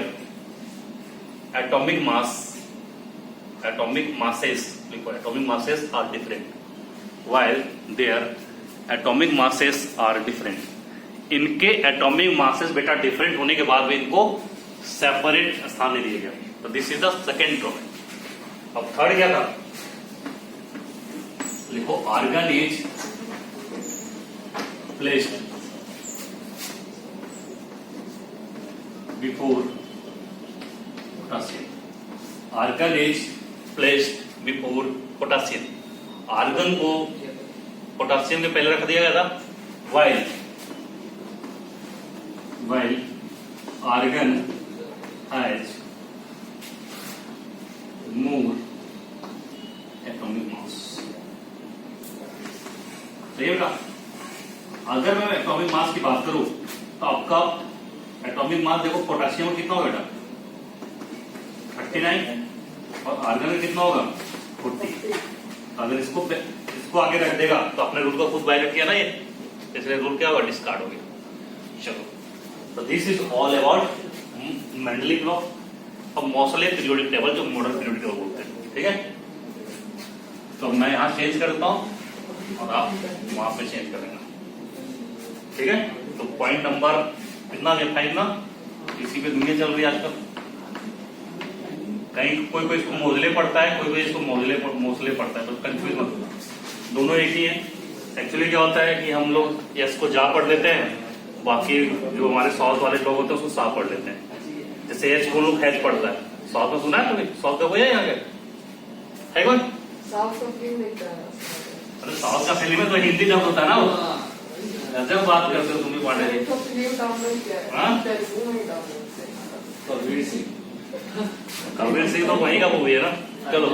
atomic masses are different. While their atomic masses are different. इनके एटॉमिक मासेस बेटा डिफरेंट होने के बाद भी इनको सेपरेट स्थान नहीं दिया गया। तो this is the second drawback. अब थर्ड क्या था? लिखो, argon is placed before potassium. Argon is placed before potassium. Argon को पोटासियम के पहले रख दिया गया था। While argon has more atomic mass. सही है बेटा? अगर मैं एटॉमिक मास की बात करूं तो आपका एटॉमिक मास देखो, पोटासियम कितना होगा बेटा? 39, और आर्गन में कितना होगा? 40। अगर इसको आगे रख देगा तो अपने रूल को खुद बाय किया ना ये, इसलिए रूल क्या होगा? डिस्कार्ड हो गया। चलो, तो this is all about Mendeleev law और मोसले पीरियोडिक टेबल, जो मॉडर्न पीरियोडिक टेबल बोलते हैं। ठीक है, तो मैं यहां चेंज करता हूं और आप वहां पे चेंज करेंगे। ठीक है, तो पॉइंट नंबर कितना? 5 ना। इसी पे दुनिया चल रही है आजकल। कहीं कोई इसको मोजले पढ़ता है, कोई इसको मोसले पढ़ता है, तो कंफ्यूज मत होना, दोनों एक ही है। एक्चुअली क्या होता है कि हम लोग यस को जा पढ़ लेते हैं, बाकी जो हमारे साउथ वाले लोग होते हैं उसको सा पढ़ लेते हैं। जैसे एच को लोग हैच पढ़ता है, साउथ में सुना है कभी? साउथ का कोई है यहाँ के? है कौन? साउथ का फिल्म देखता है। अरे साउथ का फिल्म में तो हिंदी जब होता है ना, वो जब बात करते हो तुम्हें पांडे जी। फिल्म डाउनलोड किया है, तेलुगु में डाउनलोड किया। कबीर सिंह तो वही का मूवी है ना। चलो,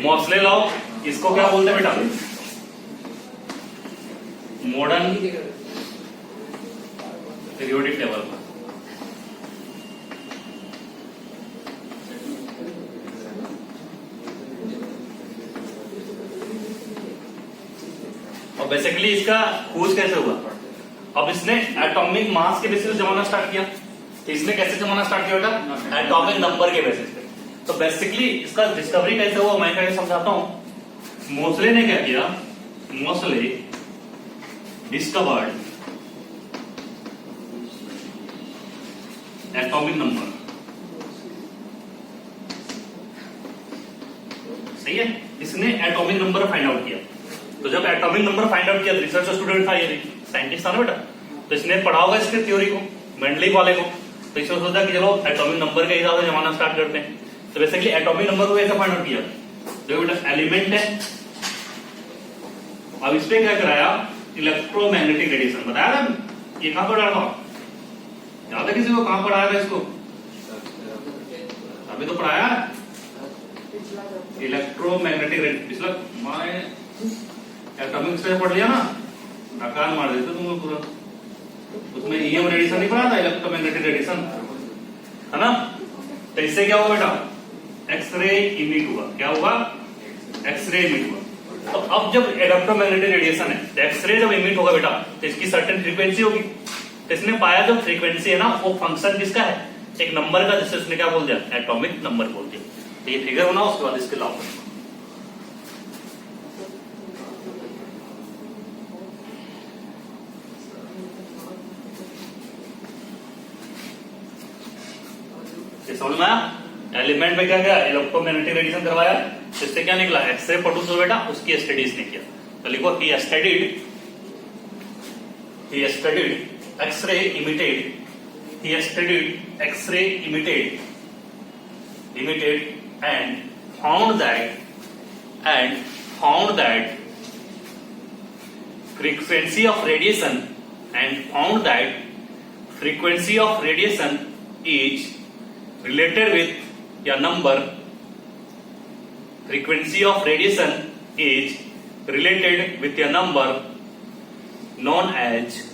मोसले लाओ, इसको क्या बोलते हैं बेटा? Modern periodic table. और बेसिकली इसका खोज कैसे हुआ? अब इसने एटॉमिक मास के बेसिस पे जमाना स्टार्ट किया। तो इसने कैसे जमाना स्टार्ट किया बेटा? एटॉमिक नंबर के बेसिस पे। तो बेसिकली इसका डिस्कवरी कैसे हुआ मैं कैसे समझाता हूं। मोसले ने क्या किया, मोसले डिस्कवर्ड एटॉमिक नंबर। सही है, इसने एटॉमिक नंबर फाइंड आउट किया। तो जब एटॉमिक नंबर फाइंड आउट किया, रिसर्च स्टूडेंट था ये, साइंटिस्ट था ना बेटा, तो इसने पढ़ा होगा इसके थ्योरी को, मेंडलिक वाले को। तो इसने सोचा कि चलो एटॉमिक नंबर के हिसाब से जमाना स्टार्ट करते हैं। तो बेसिकली एटॉमिक नंबर को कैसे फाइंड आउट किया, जो बेटा एलिमेंट है, अब इस पे क्या कराया, इलेक्ट्रोमैग्नेटिक रेडिएशन बताया था। ये कहां पर डाला याद है किसी को, कहां पढ़ाया था इसको, अभी तो पढ़ाया इलेक्ट्रोमैग्नेटिक रेडिएशन। पिछला मैं एटॉमिक से पढ़ लिया ना, नकार मार देते तुम लोग पूरा। उसमें ईएम रेडिएशन नहीं पढ़ा था, इलेक्ट्रोमैग्नेटिक रेडिएशन, है ना। तो इससे क्या हुआ बेटा, एक्सरे इमिट हुआ। क्या हुआ, एक्सरे इमिट हुआ। तो अब जब इलेक्ट्रोमैग्नेटिक रेडिएशन है, तो एक्सरे जब इमिट होगा बेटा, तो इसकी सर्टेन फ्रीक्वेंसी होगी। तो इसने पाया जो फ्रीक्वेंसी है ना, वो फंक्शन किसका है, एक नंबर का, जिससे उसने क्या बोल दिया, एटॉमिक नंबर बोल दिया। तो ये फिगर बना, उसके बाद इसके लॉ समझ में आया। एलिमेंट में क्या किया, इलेक्ट्रोमैग्नेटिक रेडिएशन करवाया, इससे क्या निकला, एक्सरे प्रोड्यूस हो बेटा, उसकी स्टडीज ने किया। तो लिखो he studied X-ray emitted, he studied X-ray imitated and found that frequency of radiation is related with a number. Frequency of radiation is related with a number known as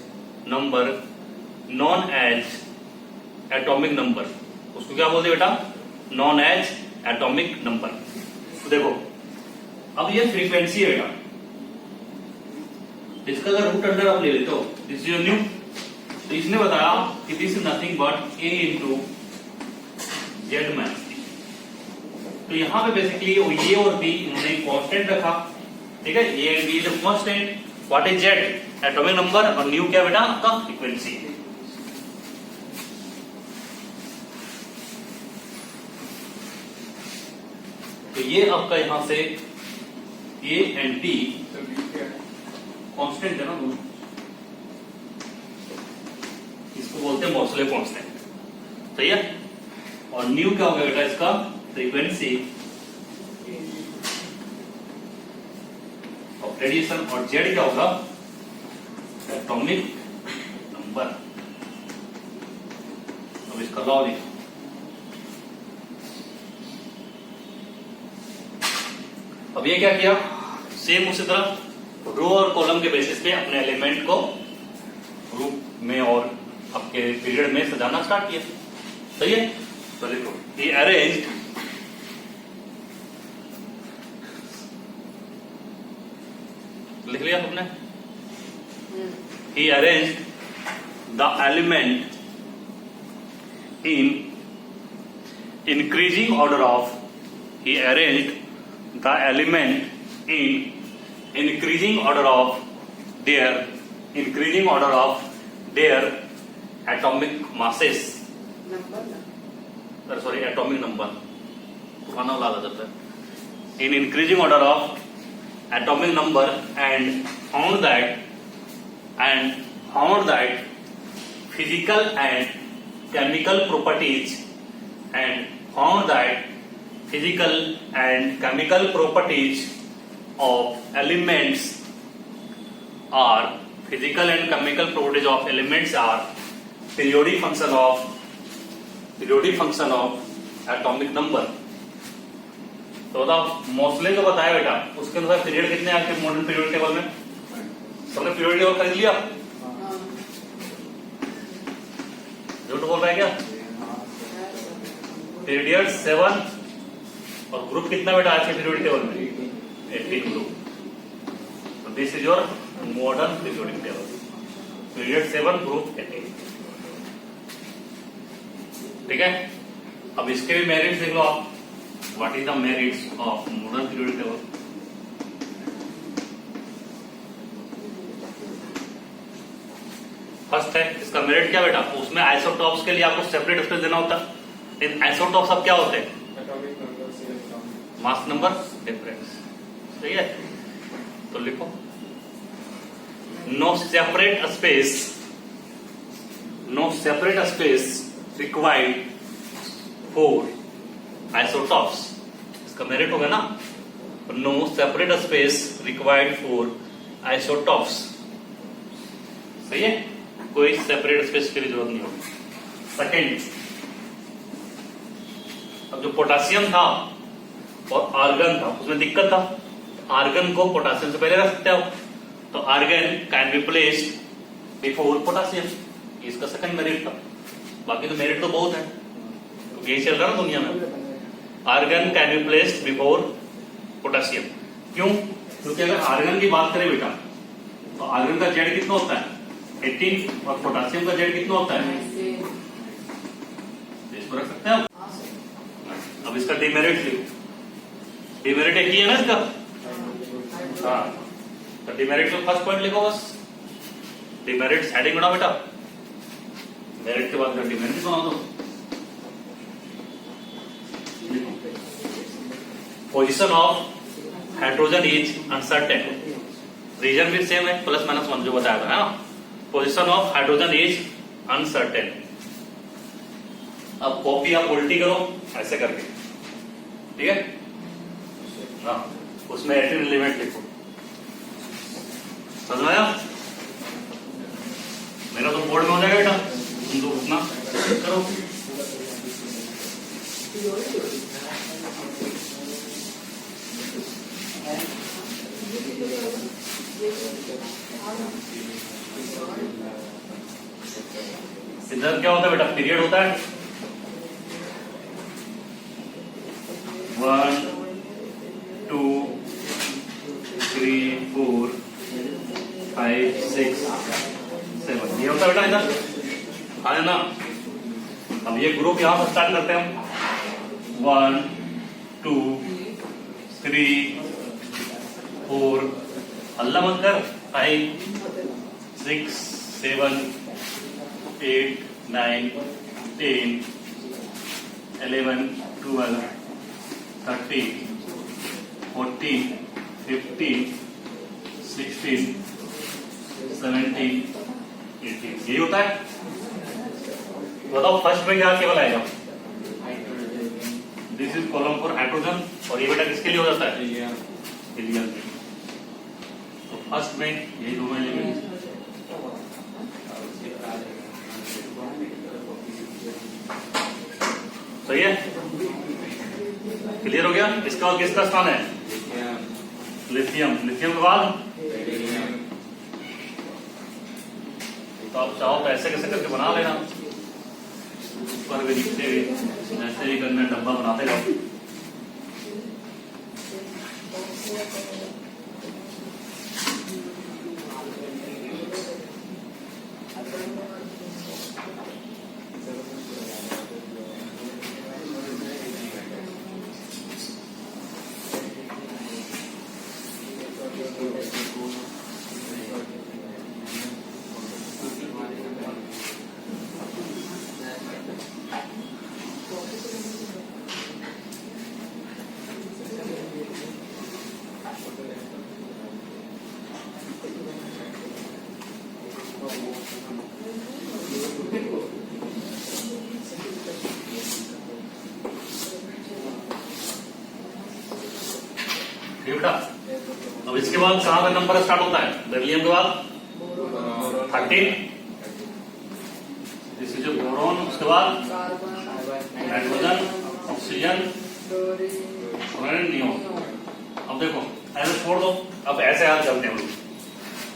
atomic number. उसको क्या बोलते बेटा, नॉन एज एटॉमिक नंबर। तो देखो अब ये फ्रीक्वेंसी है बेटा, इसका अगर रूट अंडर आप ले लेते हो, दिस इज न्यू। तो इसने बताया कि this is nothing but A into Z minus T. तो यहां पे बेसिकली ये और बी इन्होंने कांस्टेंट रखा, ठीक है। A and b is constant, what is z, atomic number, और न्यू क्या बेटा, आपका फ्रीक्वेंसी। तो ये आपका यहां से ए एंड टी कांस्टेंट है ना दोनों, इसको बोलते हैं मोसले कांस्टेंट, सही है। और न्यू क्या होगा बेटा, इसका फ्रीक्वेंसी ऑफ रेडिएशन, और जेड क्या होगा, एटॉमिक नंबर। अब इसका लॉ लिखो, अब ये क्या किया, सेम उसी तरह रो और कॉलम के बेसिस पे अपने एलिमेंट को ग्रुप में और आपके पीरियड में सजाना स्टार्ट किया, सही है। तो देखो he arranged लिख लिया आपने, he arranged the element in increasing order of, he arranged the element in increasing order of their atomic masses, sorry atomic number, पुराना वाला जाता है, in increasing order of atomic number, and found that physical and chemical properties of elements are periodic function of atomic number। तो बताओ मोसले जो बताया बेटा, उसके अनुसार पीरियड कितने आते हैं मॉडर्न पीरियड टेबल में, सबने पीरियड टेबल खरीद लिया, झूठ बोल रहा है क्या, पीरियड 7 और ग्रुप कितना बेटा आज के पीरियड टेबल में, 18 ग्रुप। तो this is your modern periodic table, period 7 group 18, ठीक है। अब इसके भी मेरिट्स देख लो आप, what is the merits of modern periodic table? First है इसका मेरिट क्या बेटा, उसमें आइसोटॉप्स के लिए आपको सेपरेट स्पेस देना होता है। इन आइसोटॉप्स अब क्या होते हैं? Mass number difference. सही है, तो लिखो no separate space required for isotopes. इसका मेरिट होगा ना, no separate space required for isotopes. सही है, कोई सेपरेट स्पेस की जरूरत नहीं होगी। सेकेंड, अब जो पोटासियम था और आर्गन था उसमें दिक्कत था, आर्गन को पोटासियम से पहले रख सकते हो, तो argon can be placed before potassium. इसका सेकंड मेरिट था। बाकी तो मेरिट तो बहुत है, तो यही चल रहा है ना दुनिया में। Argon can be placed before potassium. क्यों? क्योंकि अगर आर्गन की बात करें बेटा, तो आर्गन का जेड कितना होता है 18 और पोटासियम का जेड कितना होता है, इसको रख सकते हैं। अब इसका डिमेरिट लिखो, डिमेरिट एक ही है ना इसका। हाँ, तो डिमेरिट का फर्स्ट पॉइंट लिखो बस, डिमेरिट हेडिंग बना बेटा, मेरिट के बाद का डिमेरिट बना दो। Position of hydrogen is uncertain, reason भी सेम है, प्लस माइनस 1 जो बताया था ना। Position of hydrogen is uncertain. अब कॉपी आप उल्टी करो ऐसे करके, ठीक है ना, उसमें 18 एलिमेंट लिखो। समझ में आया? मेरा तो बोर्ड में हो जाएगा बेटा, तुम तो उतना करो। इधर क्या होता है बेटा, पीरियड होता है 1 2 3 4 5 6 7, ये होता है बेटा इधर, है ना। अब ये ग्रुप यहां से स्टार्ट करते हैं हम, 1 2 3 4, अल्लाह मत कर, 5 6 7 8 9 10 11 12 13 14 15 16 17 18, यही होता है। बताओ फर्स्ट में क्या केवल आएगा, this is column for hydrogen, और ये बेटा किसके लिए हो जाता है, हीलियम। तो फर्स्ट में यही दोनों एलिमेंट। सही है, क्लियर हो गया। इसका और किसका स्थान है, लिथियम। लिथियम के बाद तो आप चाहो तो ऐसे कैसे करके बना लेना, ऊपर भी लिखते हुए जैसे ही करना, डब्बा बनाते जाओ। बेटा अब इसके बाद कहां का नंबर स्टार्ट होता है, बेरिलियम के बाद 13, इसकी जो बोरोन, उसके बाद नाइट्रोजन, ऑक्सीजन, नियोन। अब देखो ऐसे छोड़ दो, अब ऐसे हाथ चलते हैं हम लोग,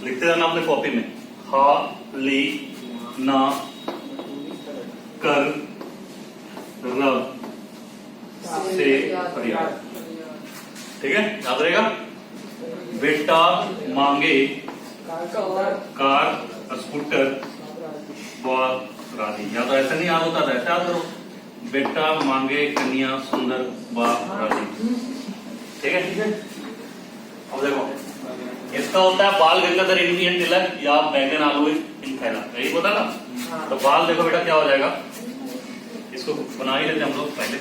लिखते जाना अपने कॉपी में, हा ली ना कर रब से फरियाद, ठीक है, याद रहेगा। बेटा मांगे कार स्कूटर बहुत रानी, या तो ऐसा नहीं याद होता था, ऐसे याद करो, बेटा मांगे कन्या सुंदर बाराती। ठीक है। अब देखो इसका होता है बाल गंगाधर इंडियन तिलक या बैंगन आलू इन थैला, यही होता ना। तो बाल देखो बेटा क्या हो जाएगा, इसको बना ही लेते हम लोग पहले।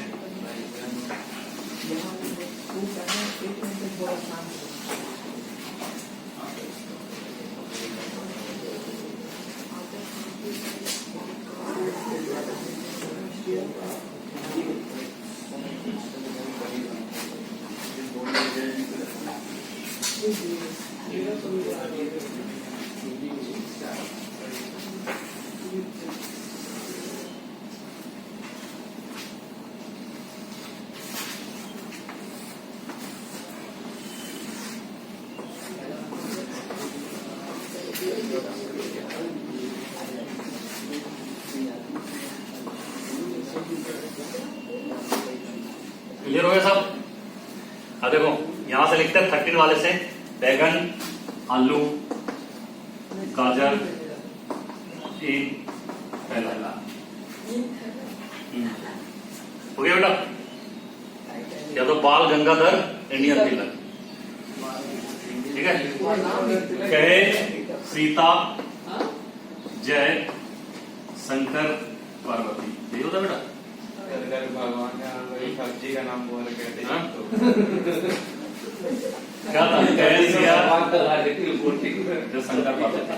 क्लियर हो गया सब? अब देखो यहां से लिखते हैं 13 वाले से बैगन आलू गाजर इन थैला। हो गया बेटा? या तो बाल गंगाधर इंडियन तिलक। ठीक है। कहे सीता जय शंकर पार्वती, यही होता बेटा? भगवान ने सब्जी का नाम बोल कहते हाँ? क्या था? जो शंकर पार्वती।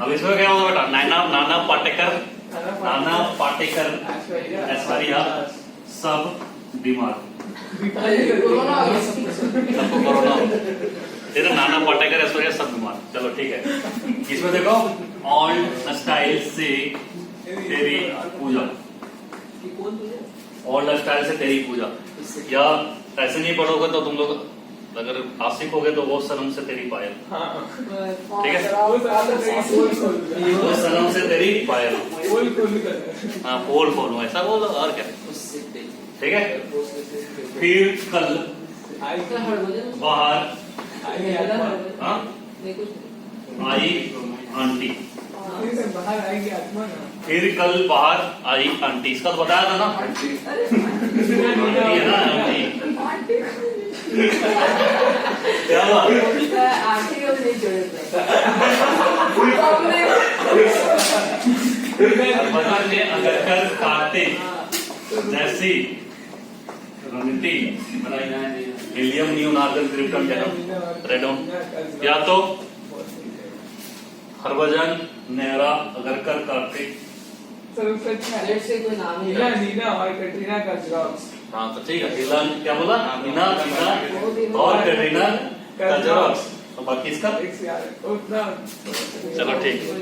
अब इसमें क्या होगा बेटा? नाना पाटेकर ऐश्वर्या सब बीमार। सबको कोरोना ये तो नाना पाटेकर ऐश्वर्या सब बीमार। चलो ठीक है। इसमें देखो ओल्ड स्टाइल से तेरी पूजा, ओल्ड स्टाइल से तेरी पूजा, या ऐसे नहीं पढ़ोगे तो तुम लोग अगर आशिक हो गए तो वो सनम से तेरी पायल। ठीक है। वो सनम से तेरी पायल। हाँ पोल खोलो, ऐसा बोलो और क्या। ठीक है। फिर कल बाहर हाँ आई आंटी, बाहर आएगी आत्मा ना। फिर कल बाहर आई आंटी, इसका तो बताया था ना। आंटी है ना आंटी। क्या हुआ? आंटी को नहीं जोड़े अगर कर काटे जैसी रणनीति विलियम न्यूनार्दन क्रिप्टन रेडोन, या तो हरभजन नेहरा अगर कर काटे। से कोई नाम ही नीना और कटरीना का जॉब्स। हाँ तो ठीक है। इलान क्या बोला? नीना और कटरीना का जॉब्स। तो बाकी इसका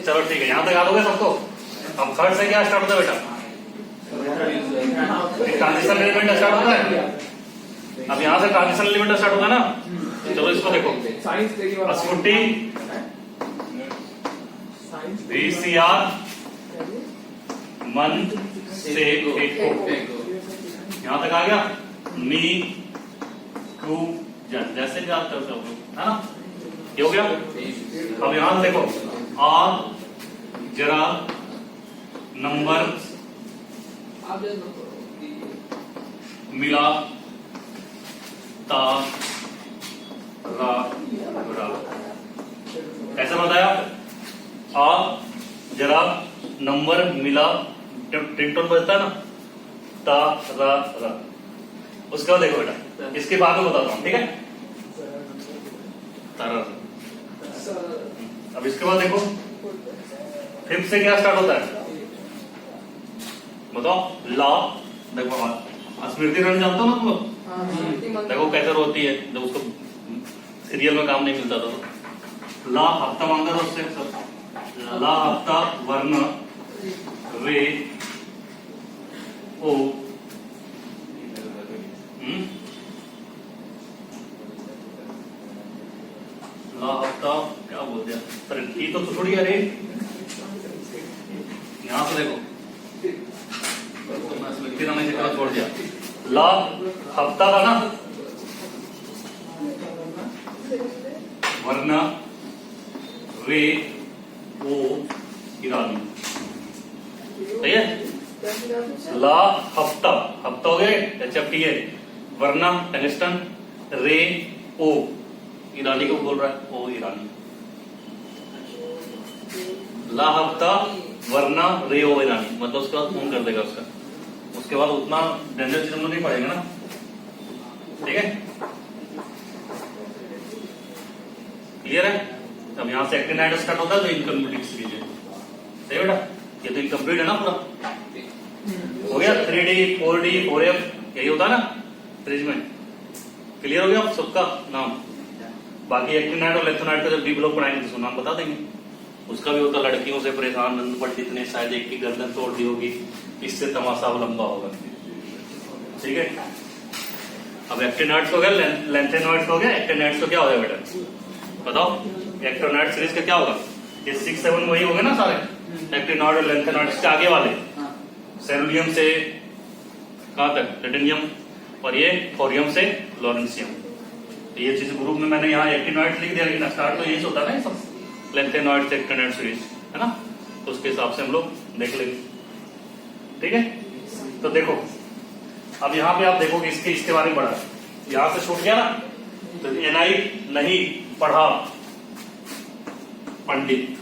चलो ठीक है। यहाँ तक आ लोगे सबको? अब थर्ड से क्या स्टार्ट होता है बेटा? ट्रांजिशन एलिमेंट स्टार्ट होता है। अब यहाँ से ट्रांजिशन एलिमेंट स्टार्ट होगा ना। चलो इसको देखो, स्कूटी VCR मन से फेंको। यहाँ तक आ गया। मी टू जैसे भी आप करते हो है ना, ये हो गया। अब यहां से देखो, आ जरा नंबर मिला ता रा रा। कैसे बताया? आ जरा नंबर मिला, टिंगटोन बजता है ना, ता रा रा। उसके बाद देखो बेटा, इसके बाद में बताता हूं, ठीक है? तारा। अब इसके बाद देखो, फिफ्थ से क्या स्टार्ट होता है बताओ? ला। देखो स्मृति ईरानी जानते हो ना तुम लोग? देखो कैसे रोती है जब उसको सीरियल में काम नहीं मिलता था। ला हफ्ता मांगा था उससे सब। ला हफ्ता वर्ण रे ओ ला हफ्ता क्या बोल दिया? अरे ये तो छोड़ी अरे यहां से देखो, मैं स्मृति ईरानी से क्या छोड़ दिया। ला हफ्ता था ना, वरना रे ओ ईरानी, सही है? कैसे धातु से? ला हफ्ता, हफ्ता हो गए HFT है, वरना टंगस्टन, रे ओ, ईरानी को बोल रहा है, ओ ईरानी, ला हफ्ता वरना रे ओ ईरानी, मतलब उसके बाद फोन कर देगा उसका, उसके बाद उतना डेंजर चीज नहीं पड़ेगा ना, ठीक है, क्लियर है। अब यहाँ से एक्टिनाइड स्टार्ट होता है तो इनकम्प्लीट सीरीज है, सही बेटा, ये तो इनकम्प्लीट है ना पूरा, हो गया 3D 4D 4F यही होता है ना फ्रिज में, क्लियर हो गया सबका नाम। बाकी एक्टिनाइड और लेथोनाइड का जब डी ब्लॉक पढ़ाएंगे तो नाम बता देंगे, उसका भी होता लड़कियों से परेशान नंद पंडित ने शायद एक की गर्दन तोड़ दी होगी, इससे तमाशा लंबा होगा, ठीक है। अब एक्टिनाइड्स हो गया, लेंथेनॉइड्स हो गया, एक्टिनाइड्स को क्या हो गया बेटा बताओ, एक्टिनाइड सीरीज का क्या होगा, ये 6 7 वही हो गए ना सारे, एक्टिनाइड और लेंथेनॉइड्स के आगे वाले, सेरुलियम से कहां तक टिटेनियम, और ये थोरियम से लॉरेंसियम, ये चीज ग्रुप में मैंने यहाँ एक्टिनॉइड लिख दिया, लेकिन स्टार्ट तो यही से होता है ना ये सब, लेंथेनॉइड से एक्टिनॉइड सीरीज है ना, तो उसके हिसाब से हम लोग देख लेंगे, ठीक है। तो देखो अब यहाँ पे आप देखोगे इसके बारे में पढ़ा, यहाँ से छूट गया ना, तो NI नहीं पढ़ा पंडित,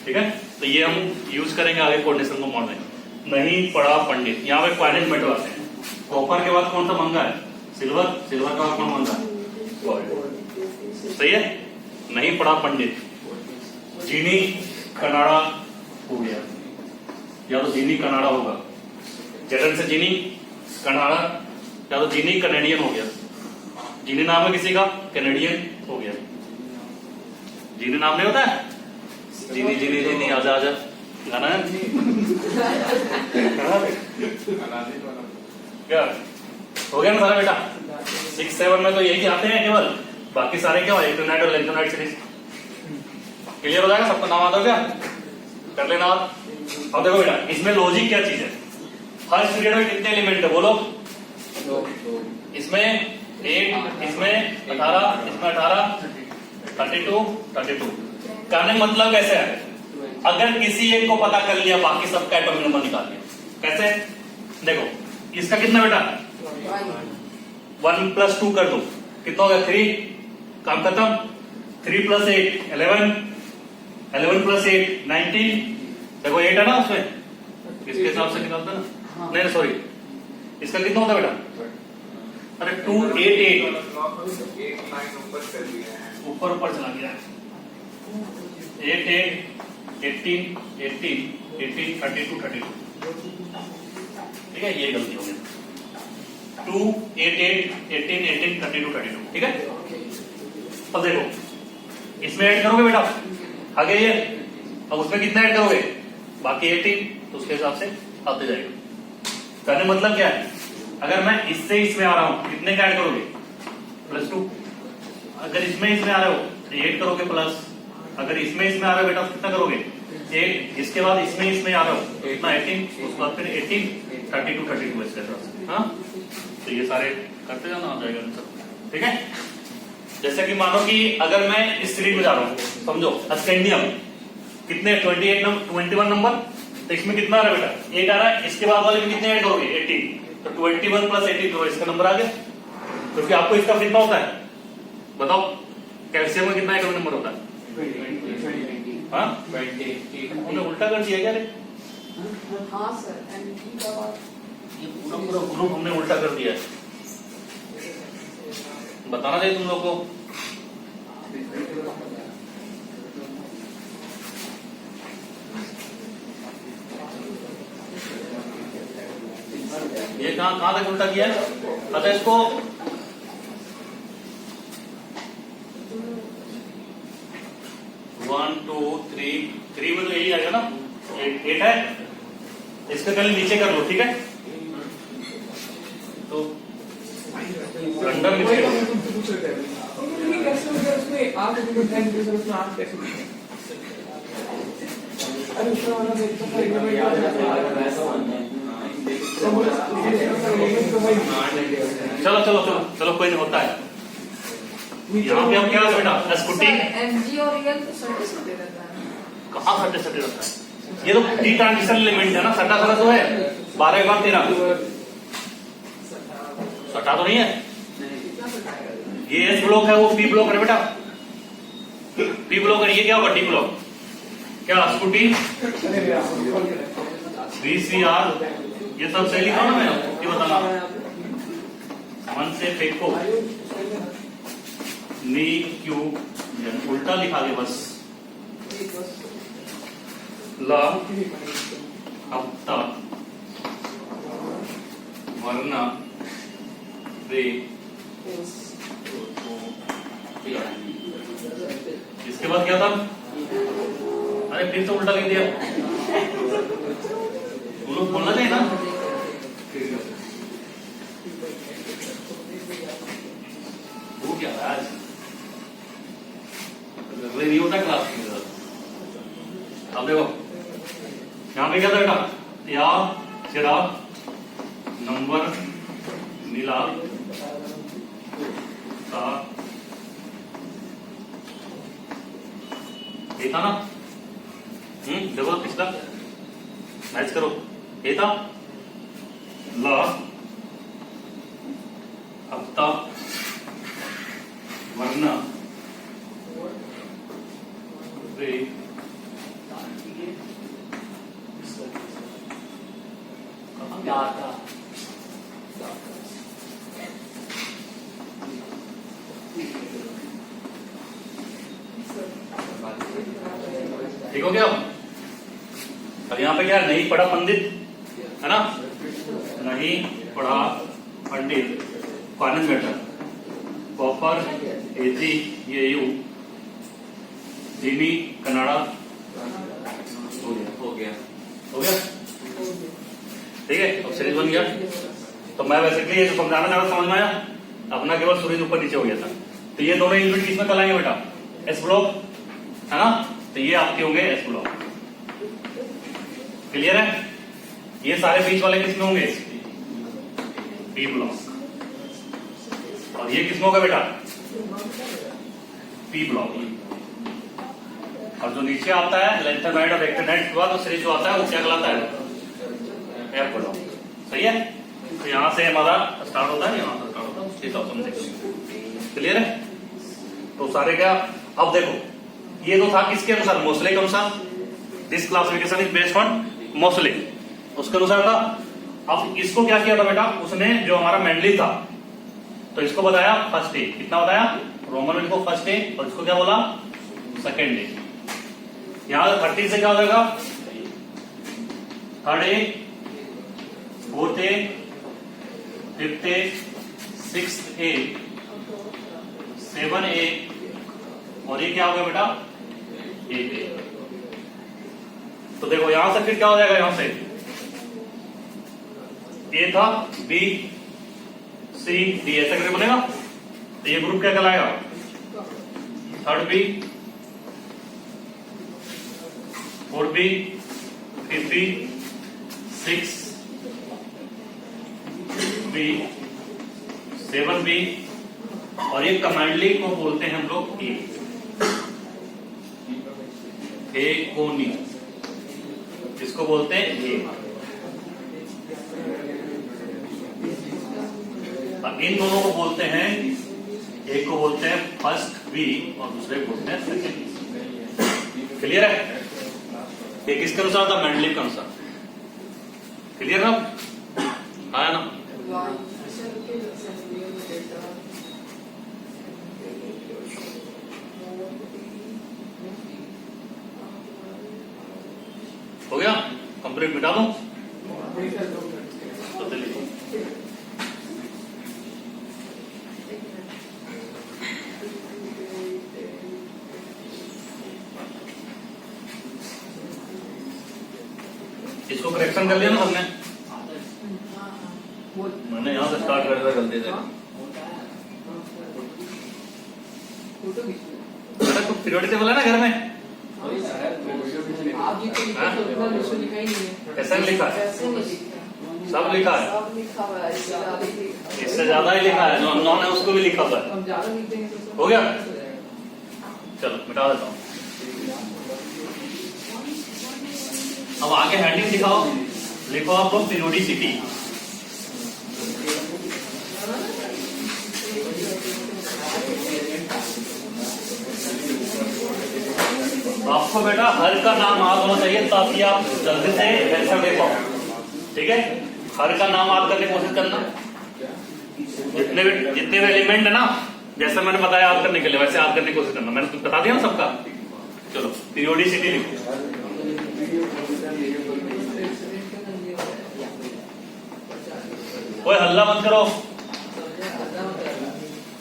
ठीक है, तो ये हम यूज करेंगे आगे कोऑर्डिनेशन को मॉडल, नहीं पढ़ा पंडित। यहाँ पे क्वाइनेट मेटल आते हैं, कॉपर के बाद कौन सा महंगा है, सिल्वर, सिल्वर का बाद कौन महंगा है, गोल्ड, सही है, नहीं पढ़ा पंडित। चीनी कनाडा हो गया, या तो चीनी कनाडा होगा, जर्मन से चीनी कनाडा, या तो चीनी कनेडियन हो गया, चीनी नाम है किसी का, कैनेडियन हो गया, चीनी नाम नहीं होता है, चीनी चीनी चीनी आजा आजा गाना है क्या हो गया ना सारा बेटा, 6 7 में तो यही आते हैं केवल, बाकी सारे क्या एक्टिनाइड और लेंथेनॉइड सीरीज, क्लियर हो जाएगा सबका नाम आता है क्या, कर लेना आप। अब देखो बेटा इसमें लॉजिक क्या चीज है, हर पीरियड में कितने एलिमेंट है बोलो, इसमें 8, इसमें 18, इसमें 18, 32 कहने का मतलब कैसे है, अगर किसी एक को पता कर लिया बाकी सबका एटॉमिक नंबर निकाल लिया, कैसे देखो, इसका कितना बेटा 1 + 2 कर दो, कितना होगा 3, काम खत्म, 3 + 8 11, 11 + 8 19, देखो 8 है ना उसमें, इसके हिसाब से निकालता ना, नहीं सॉरी, इसका कितना होता बेटा, अरे 2 8 8 ऊपर चला गया, 8 8 18 18 18 32 32, ठीक है, ये गलती हो गई, 2 8 8 18 18 32 32, ठीक है। अब देखो इसमें ऐड करोगे बेटा आगे ये, अब उसमें कितना ऐड करोगे, बाकी 18, तो उसके हिसाब से आते जाएगा। कहने मतलब क्या है, अगर मैं इससे इसमें आ रहा हूं कितने का ऐड करोगे, +2, अगर इसमें आ रहे हो तो 8 करोगे प्लस, अगर इसमें आ रहे हो बेटा तो कितना करोगे 8, इसके बाद इसमें आ रहे हो इतना 18, उसके बाद फिर 18 32 32 इसके हिसाब से, हाँ तो ये सारे करते जाना आ जाएगा आंसर, ठीक है। जैसे कि मानो कि अगर मैं इस सीरीज में जा रहा हूं, समझो अस्टेंडियम कितने 21 नंबर, तो इसमें कितना आ रहा है बेटा 8 आ रहा है, इसके बाद वाले में कितने ऐड करोगे 18, तो 21 + 18 तो इसका नंबर आ गया, क्योंकि आपको इसका कितना होता है बताओ, कैल्शियम में कितना एटॉमिक नंबर होता है, 20 हाँ 20 हमने उल्टा कर दिया क्या रे, हाँ सर, एंटी का बाद ये पूरा ग्रुप हमने उल्टा कर दिया है, बताना चाहिए तुम लोग को। ये कहां तक उल्टा किया है, अच्छा इसको वन टू थ्री में तो यही आएगा ना, 8 है, इसके पहले नीचे कर लो, ठीक है, तो अंडर नीचे कर लो। कैसे हो गया उसमें, आप उसमें आप कैसे हो गया? अरे उसका वाला देखो चलो चलो चलो चलो कोई नहीं होता है, यहाँ पे हम क्या बेटा स्कूटी एमजी और रियल तो सटे रहता है, कहाँ सटे रहता है, ये तो डी ट्रांजिशन एलिमेंट है ना, सटा सटा तो है 12 का 13 सटा तो नहीं है। ये एस ब्लॉक है, वो पी ब्लॉक है बेटा, पी ब्लॉक है। ये क्या होगा डी ब्लॉक, क्या स्कूटी VCR, ये सब सही लिखा ना मैं, ये बताना मन से फेंको नी क्यू, उल्टा लिखा दे बस। ला हफ्ता वरना रे, इसके बाद क्या था, अरे फिर से उल्टा लिख दिया, तुम लोग बोलना चाहिए ना। वो क्या था आज नहीं होता क्लास की तरह। अब देखो यहाँ पे क्या था बेटा, या चिराग नंबर नीला था, ये था ना। देखो पिछला मैच करो, ये था ला हफ्ता वरना रे, ठीक हो गया। अब यहाँ पे क्या, नहीं पढ़ा पंडित है ना, नहीं पढ़ा पंडित, फाइनेंस मैटर कॉपर एजी ये यू जिमी कनाडा, हो गया हो गया हो गया, ठीक है। अब सीरीज बन गया। तो मैं बेसिकली ये जो समझाना चाह रहा समझ में आया, अपना केवल सूरज ऊपर नीचे हो गया था। तो ये दोनों यूनिट किसमें कल आएंगे बेटा, एस ब्लॉक है ना, तो ये आपके होंगे एस ब्लॉक। क्लियर है। ये सारे बीच वाले किसमें होंगे, पी ब्लॉक, और ये किसमें होगा बेटा, पी ब्लॉक। और जो नीचे आता है लेंथ बैंड ऑफ एक्टिनाइट के बाद सीरीज जो आता है वो क्या कहलाता है, एफ ब्लॉक। सही है। तो यहां से हमारा स्टार्ट होता है, यहां से स्टार्ट होता है, ठीक है समझे। क्लियर है। तो सारे क्या, अब देखो ये तो था किसके अनुसार, मोसले के अनुसार, this classification is based on Moseley, उसके अनुसार था। अब इसको क्या किया था बेटा, उसने जो हमारा मेंडली था तो इसको बताया फर्स्ट डे, कितना बताया, रोमन में को फर्स्ट डे, और इसको क्या बोला सेकेंड डे। यहां 30 से क्या हो जाएगा, third A, fourth A, fifth A, sixth A, 7 A, और ये क्या हो गया बेटा 8 ए। तो देखो यहां से फिर क्या हो जाएगा, यहां से ए था, बी सी डी ऐसा करके बनेगा। तो ये ग्रुप क्या कहलाएगा, third B, fourth B, fifth B, six B, 7 B, और ये कमांडली को बोलते हैं हम लोग ए कोनी, इसको बोलते हैं ए। इन दोनों को बोलते हैं, एक को बोलते हैं फर्स्ट बी और दूसरे को बोलते हैं सेकेंड। क्लियर है। ये किसके अनुसार था, मेंडलीव के अनुसार। क्लियर ना, आया ना। हो गया कंप्लीट, मिटा दो। तो चलिए इसको करेक्शन कर लिया ना हमने, मैंने यहां से स्टार्ट कर दिया गलती से। बेटा कुछ पीरियड टेबल है ना घर में, कैसे लिखा है, सब लिखा है, इससे ज्यादा ही लिखा है, नॉन है उसको भी लिखा हुआ है। हो गया, चलो मिटा देता हूँ। अब आगे हेडिंग दिखाओ, लिखो आप लोग पीरियोडिसिटी। आपको बेटा हर का नाम याद होना चाहिए ताकि आप जल्दी से आंसर दे पाओ, ठीक है। हर का नाम याद करने की कोशिश करना, जितने भी एलिमेंट है ना, जैसे मैंने बताया याद करने के लिए वैसे याद करने की कोशिश करना। मैंने तो बता दिया ना सबका। चलो पीरियोडिसिटी लिखो। कोई हल्ला मत करो।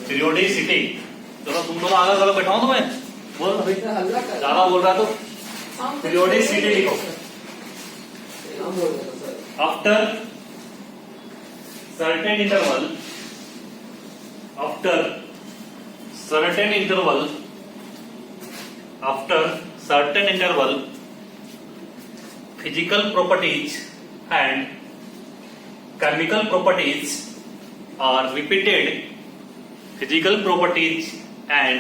पीरियोडिसिटी, चलो तुम लोग आगे चलो, बैठाओ तुम्हें, बोल ज्यादा बोल रहा तो पीरियोडिसिटी लिखो। After certain interval, after certain interval, physical properties and chemical properties are repeated. Physical properties and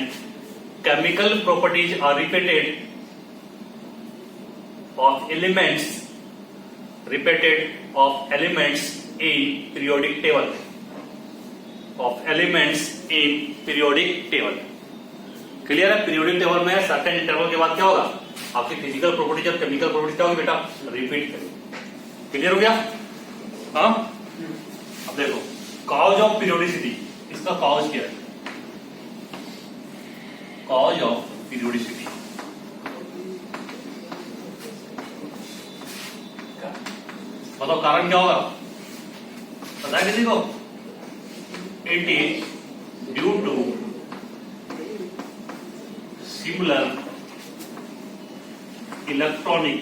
chemical properties are repeated of elements in periodic table. Clear है? पीरियोडिक टेबल में सर्टेन इंटरवल के बाद क्या होगा, आपकी फिजिकल प्रॉपर्टीज और केमिकल प्रॉपर्टीज क्या होगी बेटा, रिपीट करेंगे। क्लियर हो गया? हाँ, अब देखो कॉज ऑफ पीरियोडिसिटी, इसका कॉज क्या है? कॉज ऑफ पीरियोडिसिटी बताओ, कारण क्या होगा, पता है किसी को? It is due to similar electronic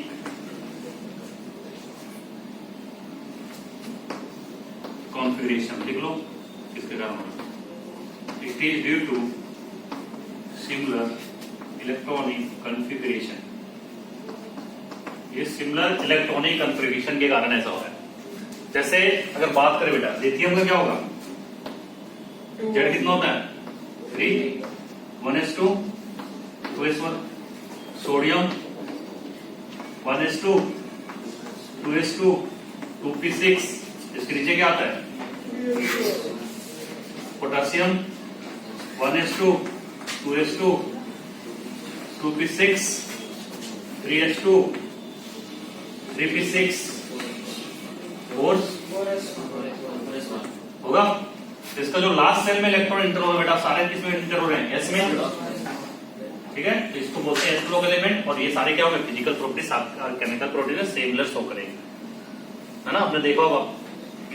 configuration. लिख लो किसके कारण। It is due to similar electronic configuration. ये सिमिलर इलेक्ट्रॉनिक कॉन्फ़िगरेशन के कारण ऐसा हो रहा है। जैसे अगर बात करें बेटा लिथियम का क्या होगा, जेड कितना होता है 3, 1s2, 2s1। Sodium 1s2, 2s2, 2p6। इसके नीचे क्या आता है? Potassium 1s2, 2s2, 2p6, 3s2, 3p6 होगा। इसका जो लास्ट सेल में इलेक्ट्रॉन इंटरवल है बेटा, सारे किसमें इंटरवल हैं? एस में, ठीक है। तो इसको बोलते हैं एस ब्लॉक एलिमेंट। और ये सारे क्या होंगे? Physical properties, chemical properties similar show करेंगे, है ना। आपने देखा होगा,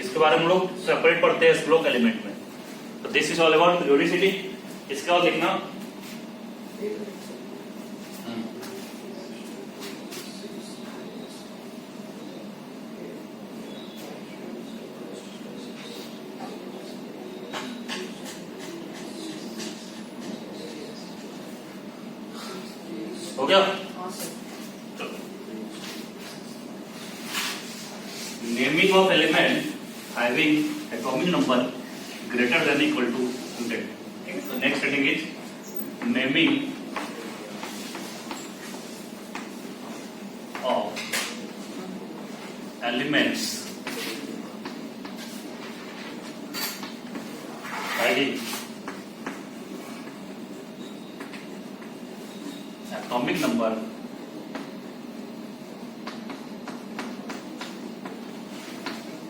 इसके बारे में लोग सेपरेट पढ़ते हैं एस ब्लॉक एलिमेंट में। तो this is all about periodicity. इसके बाद लिखना हो गया। Naming of element having atomic number greater than equal to 100। So next heading is naming of elements having atomic number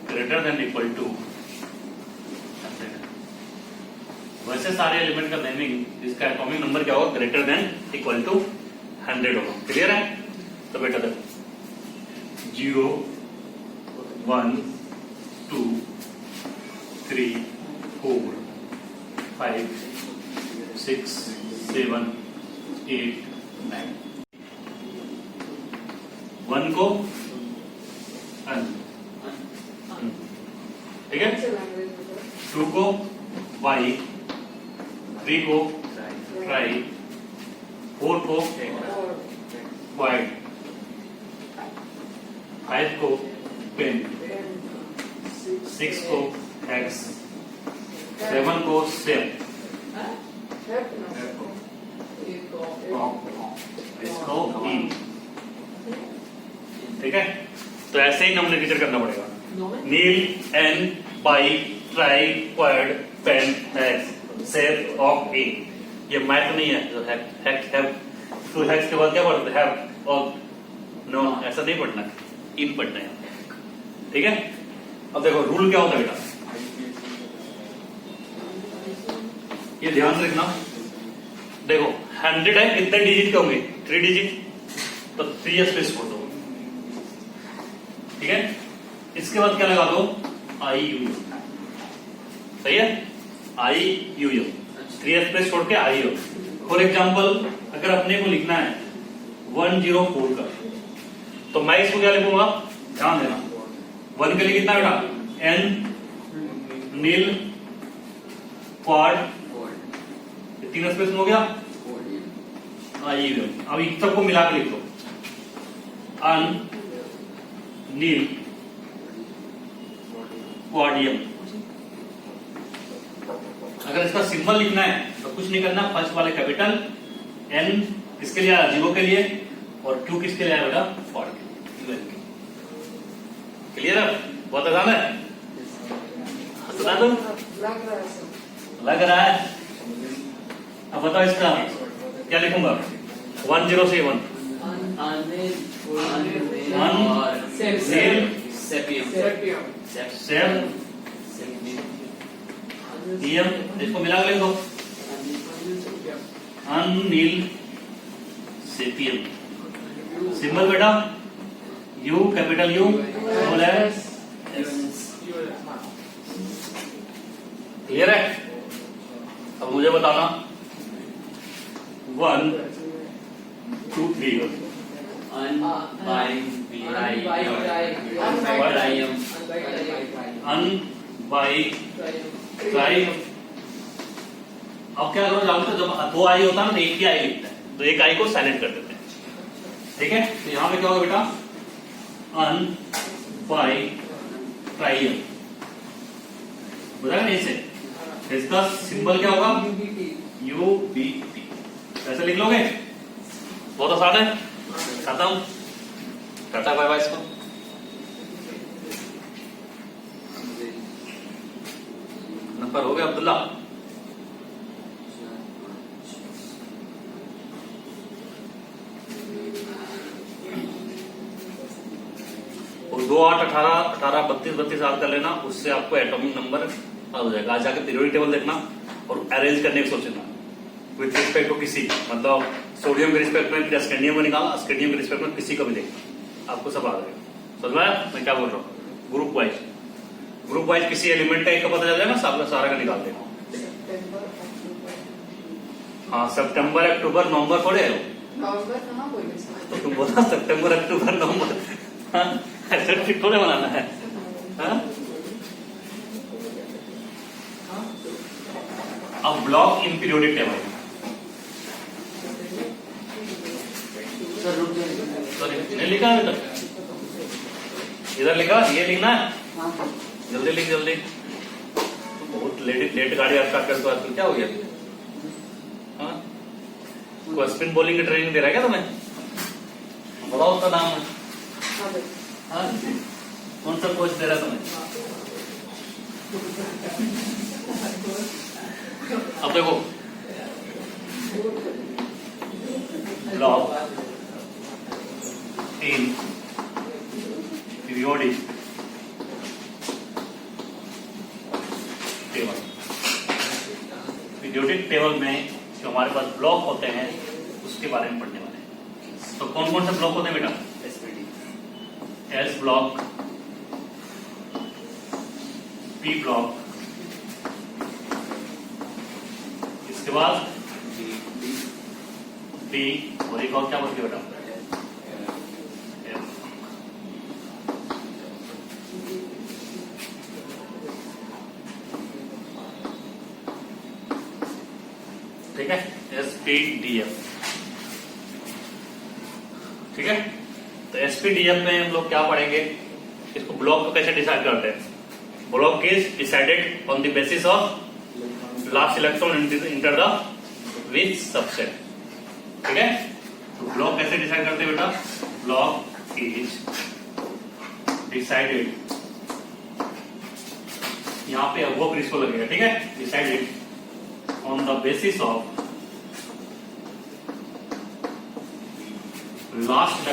greater than equal to 100। वैसे सारे एलिमेंट का नेमिंग, इसका एटॉमिक नंबर क्या होगा? ग्रेटर देन इक्वल टू 100 होगा। क्लियर है? तो बेटा देखो 0, 1, 2, 3, 4, 5, 6, 7, 8, 9। 1 को ठीक है, 2 को वाई, 3 को ट्राई, 4 को वाइड, 5 को पेन, 6 को एक्स, 7 को सेप, इसको ई, ठीक है, तो ऐसे ही नोमेनक्लेचर करना पड़ेगा। Nil, un, bi, tri, quad, pent, hex, sept, oct, enn. ये मैथ नहीं है, जो हेक्स तो हेक्स के बाद क्या पढ़ते हैं, हैव और नो, ऐसा नहीं पढ़ना है, इन पढ़ना है, ठीक है। अब देखो रूल क्या होता है बेटा, ये ध्यान से रखना। देखो 100 है, कितने डिजिट के होंगे, 3 डिजिट, तो 3 स्पेस छोड़ दो, ठीक है। इसके बाद क्या लगा दो, आई यू, सही है, आई यू, 3 स्पेस छोड़ के आई यू। फॉर एग्जाम्पल अगर अपने को लिखना है 104 का, तो मैं इसको क्या लिखूंगा, ध्यान देना, 1 के लिए कितना बेटा, एन, नील, क्वाड, 3 स्पेस में हो गया, आई यू। अब इन सबको मिला के लिख लो, अन, नील, क्वाडियम। अगर इसका सिंबल लिखना है तो कुछ नहीं करना, फर्स्ट वाले कैपिटल, एन किसके लिए आया, जीरो के लिए, और क्यू किसके लिए आया बेटा, क्वाड के लिए। क्लियर है, बहुत आसान है, हंसना तो लग रहा है। अब बताओ इसका क्या लिखूंगा, 107, इसको मिला के लिख दो, अनिल सेपियम। सिंबल बेटा you, capital you, small S. Clear है। अब मुझे बताना 1 2 3 ट्राई। अब क्या करो, जानते हो जब 2 आई होता है ना तो एक ही आई लिखता है, तो एक आई को साइलेंट कर देते हैं, ठीक है। तो यहां पे क्या होगा बेटा, अन बाई ट्राइयम, बुझा नहीं इसे। इसका सिंबल क्या होगा, यू बी टी, ऐसे लिख लोगे, बहुत आसान है। खत्म, टाटा बाय बाय। इसको नंबर हो गया अब्दुल्ला। और 2 8 18 18 32 32 याद कर लेना, उससे आपको एटॉमिक नंबर याद हो जाएगा। आज जाके पीरियोडिक टेबल देखना और अरेंज करने की सोचना विथ रिस्पेक्ट टू किसी, मतलब सोडियम के रिस्पेक्ट में, फिर स्कैंडियम को निकालना, स्कैंडियम के रिस्पेक्ट में किसी को भी देखना, आपको सब आ जाएगा। समझ में आया मैं क्या बोल रहा हूँ। ग्रुप वाइज किसी एलिमेंट का एक का पता चल जाएगा, सबका सारा का निकाल देगा। हाँ, सितंबर अक्टूबर नवंबर थोड़े है, तो तुम बोला सितंबर अक्टूबर नवंबर, ऐसे ठीक थोड़े बनाना है। अब ब्लॉक इन पीरियोडिक टेबल, नहीं लिखा है बेटा, इधर लिखा, ये लिखना है, जल्दी लिख जल्दी। बहुत लेट गाड़ी आप स्टार्ट करते हो आजकल, क्या हो गया। कोई स्पिन बॉलिंग की ट्रेनिंग दे रहा है क्या तुम्हें, बताओ उसका नाम है। कौन सा कोच दे रहा है तुम्हें। अब देखो block in periodic table. Periodic table में जो हमारे पास ब्लॉक होते हैं उसके बारे में पढ़ने वाले हैं। तो कौन कौन से ब्लॉक होते हैं बेटा, एस ब्लॉक, पी ब्लॉक, इसके बाद डी, और एक और क्या बोलते बेटा, ठीक है, SPDF, ठीक है। तो SPDF में हम लोग क्या पढ़ेंगे, इसको ब्लॉक को कैसे डिसाइड करते हैं। Block is decided on the basis of last electron enter the which subset, ठीक है। तो ब्लॉक कैसे डिसाइड करते हैं बेटा, ब्लॉक इज डिसाइडेड, यहाँ पे वो प्रिंसिपल लगेगा, ठीक है। Decided on the basis of last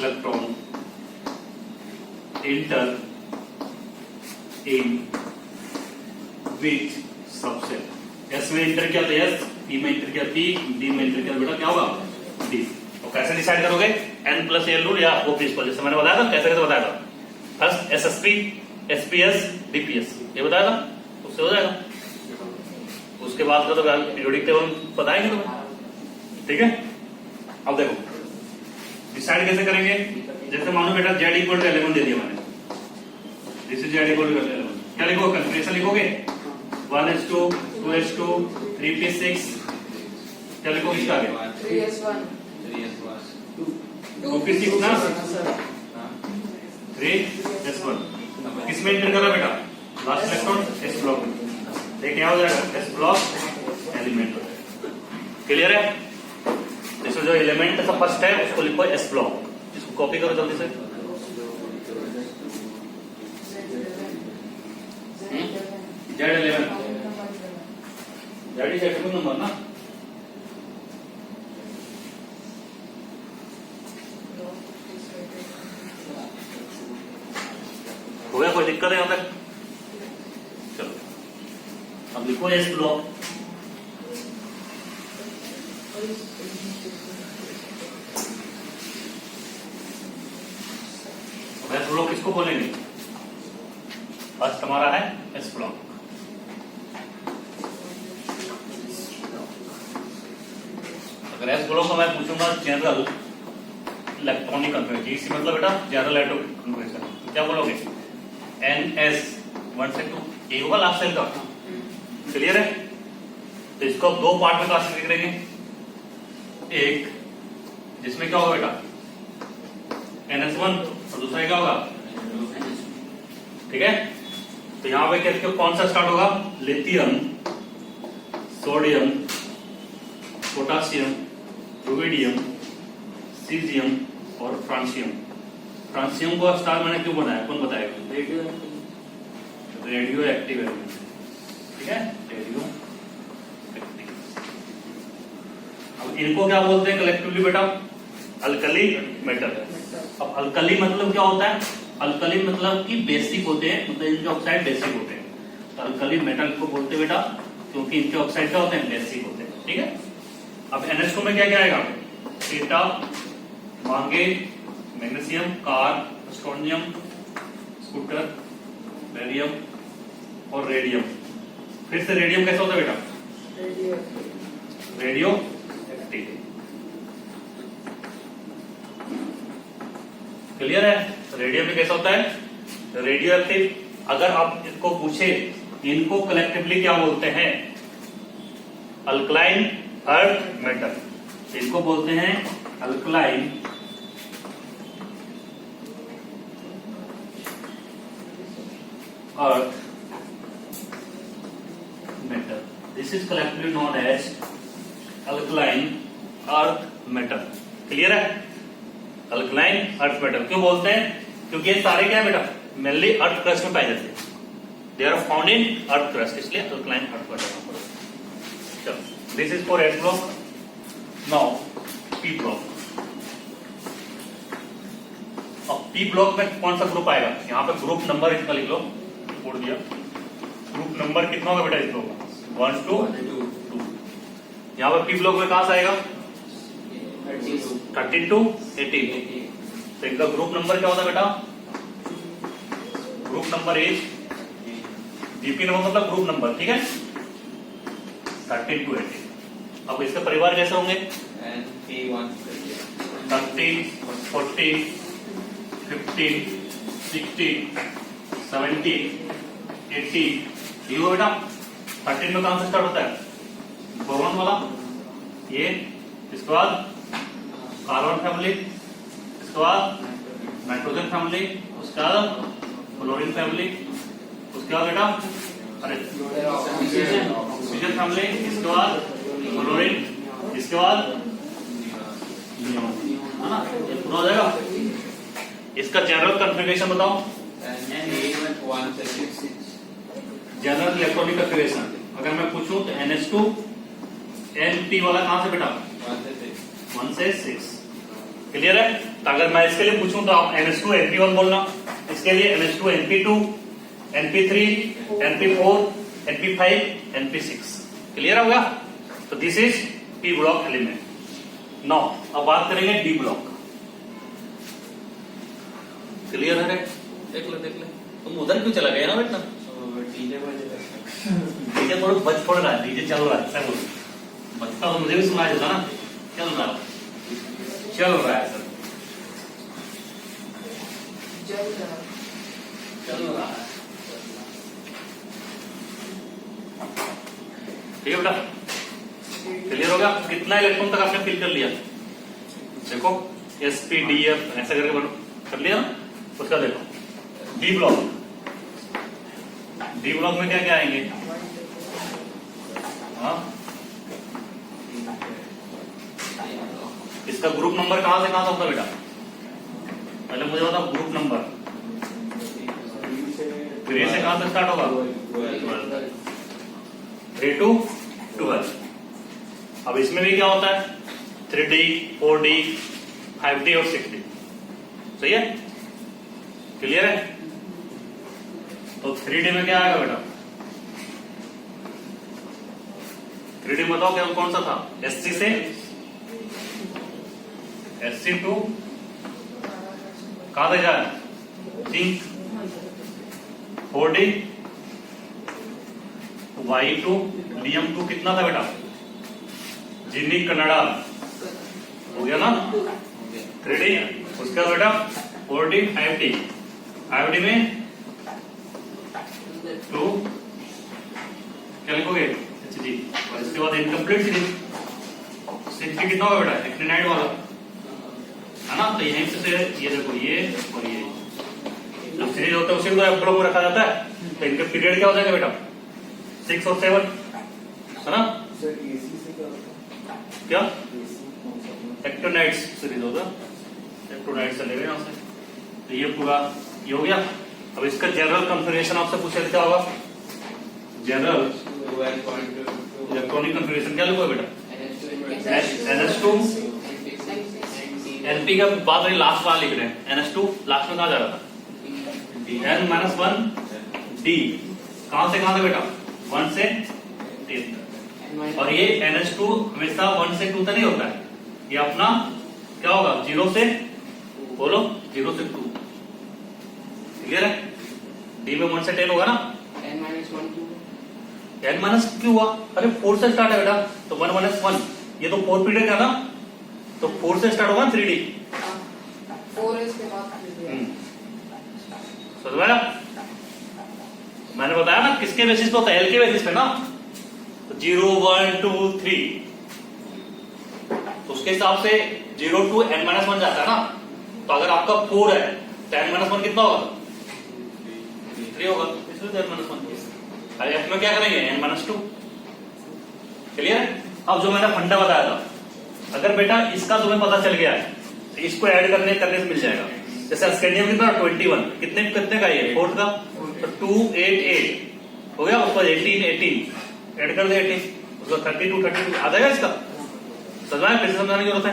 electron enter in which subset. S में इंटर किया तो एस, पी में इंटर किया पी, डी में इंटर किया बेटा क्या होगा डी। तो कैसे डिसाइड करोगे? एन प्लस एल रूल या वो प्रिंसिपल, जैसे मैंने बताया था, कैसे कैसे बताया था। फर्स्ट एसएसपी, एसपीएस, डीपीएस, ये बताया था, उससे हो जाएगा। उसके बाद का तो पीरियोडिक टेबल बताएंगे तुम्हें, ठीक है। अब देखो डिसाइड कैसे करेंगे। जैसे मानो बेटा जेड इक्वल टू 11 दे दिया मैंने, this is z equal to 11, क्या लिखोगे? कन्फिग्रेशन लिखोगे 1s2 2s2 3p6, क्या लिखोगे इसका आगे? 3s1 2p6 ना 3s1 किसमें इंटर कर रहा बेटा? लास्ट इलेक्ट्रॉन एस ब्लॉक में, देखिए क्या हो जाएगा एस ब्लॉक एलिमेंट। क्लियर है? इसमें जो एलिमेंट सब फर्स्ट है उसको लिखो एस ब्लॉक, इसको कॉपी करो जल्दी से। Z11 Z नंबर ना, हो गया? कोई दिक्कत है यहाँ तक? चलो अब लिखो एस ब्लॉक। एस ब्लॉक किसको बोलेंगे? फर्स्ट हमारा है एस ब्लॉक। अगर एस ब्लॉक को मैं पूछूंगा जनरल इलेक्ट्रॉनिक कन्फिग्रेशन, इसी मतलब बेटा जनरल इलेक्ट्रॉनिक कन्फिग्रेशन, क्या बोलोगे? NS 1 से 2, ये होगा लास्ट सेल का। क्लियर है? तो इसको अब दो पार्ट में क्लासिफाई करेंगे, एक जिसमें क्या होगा बेटा NS1 और दूसरा क्या होगा, ठीक है। तो यहां पे क्या कौन सा स्टार्ट होगा? Lithium, sodium, potassium, rubidium, caesium और फ्रांसियम। फ्रांसियम को स्टार मैंने क्यों बनाया, कौन बताएगा? रेडियो एक्टिव एलिमेंट, ठीक है, रेडियो एक्टिव। अब इनको क्या बोलते हैं कलेक्टिवली बेटा? Alkali metal. अब अल्कली मतलब क्या होता है? अल्कली मतलब कि बेसिक होते हैं, मतलब इनके ऑक्साइड बेसिक होते हैं। तो अल्कली मेटल को बोलते हैं बेटा क्योंकि इनके ऑक्साइड क्या होते हैं? बेसिक होते हैं, ठीक है। अब NH2 में क्या क्या आएगा? थीटा, मांगेन, magnesium, car, strontium, scooter, barium और रेडियम। फिर से रेडियम कैसा होता है बेटा? Radio active. क्लियर है? रेडियम में कैसा होता है? Radio active. अगर आप इसको पूछे इनको कलेक्टिवली क्या बोलते हैं? अल्कलाइन अर्थ मेटल, इनको बोलते हैं alkaline earth metal. This is collectively known as alkaline earth metal. Clear है? अल्कलाइन अर्थ मेटल क्यों बोलते हैं? क्योंकि ये सारे क्या है बेटा? मेनली अर्थ क्रस्ट में पाए जाते हैं, they are found in earth crust, इसलिए अल्कलाइन अर्थ मेटल। चलो this is for s block. Now p block. अब पी ब्लॉक में कौन सा ग्रुप आएगा? यहाँ पे ग्रुप नंबर इसका लिख लो, छोड़ दिया। ग्रुप नंबर कितना होगा बेटा इस ब्लॉक का? 1 to 2। यहाँ पर पी ब्लॉक में कहां से आएगा? 13 to 18। तो इनका ग्रुप नंबर क्या होता है बेटा? Group number is DP number मतलब ग्रुप नंबर, ठीक है, 13 to 18। अब इसके परिवार कैसे होंगे? 13, 14, 15, 16, 17, 18। ये हो बेटा 13 में कहां से स्टार्ट होता है? बोरॉन वाला ये, इसके बाद कार्बन फैमिली, इसके बाद नाइट्रोजन फैमिली, उसके बाद फ्लोरीन फैमिली, उसके बाद बेटा अरे ऑक्सीजन फैमिली, इसके बाद फ्लोरीन, इसके बाद है ना, ये पूरा हो जाएगा। इसका जनरल कॉन्फ़िगरेशन बताओ। जनरल इलेक्ट्रॉनिक कॉन्फ़िगरेशन अगर मैं पूछूं तो NH2 NP वाला कहां से बेटा? 1 से 6। क्लियर है? तो अगर मैं इसके लिए पूछूं तो आप NH2 NP1 बोलना, इसके लिए NH2 NP2 NP3 NP4 NP5 NP6। Clear हो गया? तो this is P block element. Now अब बात करेंगे D ब्लॉक। क्लियर है? देख ले तुम उधर क्यों चला गया ना बेटा? डीजे थोड़ा बच पड़ रहा है, डीजे चल रहा है, सर बचता तो मुझे भी सुनाई देता ना। चल रहा है सर, चल रहा है। ठीक है बेटा, क्लियर हो गया? कितना इलेक्ट्रॉन तक आपने फिल कर लिया? देखो SPDF ऐसा करके कर लिया ना। उसका देखो डी ब्लॉक। डी ब्लॉक में क्या क्या आएंगे? हाँ, इसका ग्रुप नंबर कहां से कहां होता है बेटा? पहले मुझे बताओ ग्रुप नंबर। 3 से कहां से स्टार्ट होगा? 3 to 12। अब इसमें भी क्या होता है? 3D 4D 5D और 6D। सही है? क्लियर है? तो 3D में क्या आएगा बेटा? 3D में बताओ क्या कौन सा था? SC से SC2 कहां तक जाए? जिंक। 4D Y2 Lium2 कितना था बेटा? जिनिक कनाडा। हो गया ना 3D। उसका बेटा 4D 5D। 5D में 2 क्या लिखोगे? HG। और इसके बाद इनकम्प्लीट सीरीज 6D कितना होगा बेटा? एक्टिनाइड वाला है ना। तो यहीं से ये देखो ये और ये जब सीरीज होता है उसी को एफ ब्लॉक में रखा जाता है। तो इनका पीरियड क्या हो जाएगा बेटा? 6 और 7 है ना। क्या एक्टिनाइड सीरीज होगा, एक्टिनाइड चलेगा यहां से। तो ये पूरा ये हो गया। अब इसका जनरल कॉन्फ़िगरेशन आपसे पूछे क्या होगा? जनरल इलेक्ट्रॉनिक कॉन्फ़िगरेशन क्या लिखोगे बेटा? NH2 NP का बाद में लास्ट वाला लिख रहे हैं। NH2 लास्ट में कहां जा रहा था? N-1 D कहां से कहां था बेटा? 1 से 10। और ये NH2 हमेशा 1 से 2 तक नहीं होता है। ये अपना क्या होगा? 0 से बोलो 0 से 2। क्लियर है? D में 1 से 10 होगा ना। N माइनस क्यों हुआ? अरे 4 से स्टार्ट है बेटा, तो 1 माइनस 1। ये तो 4 पीरियड का ना, तो 4 से स्टार्ट होगा 3D। 4 इसके बाद समझ में आया? मैंने बताया ना किसके बेसिस पे होता है? L के बेसिस पे ना। तो 0 1 2 3 तो उसके हिसाब से 0 to N-1 जाता है ना। तो अगर आपका 4 है तो N-1 कितना होगा? 3 होगा, इसलिए N-1। अरे F में क्या करेंगे? N-2। क्लियर है? अब जो मैंने फंडा बताया था, अगर बेटा इसका तुम्हें पता चल गया है तो इसको ऐड करने से मिल जाएगा। जैसे अस्केंडियम कितना? 21। कितने का ये? 4 का। तो 2 8 8 हो गया। उसके बाद 18 ऐड कर दे 18, उसका 32 आ जाएगा इसका। समझाएं? फिर से समझाने की जरूरत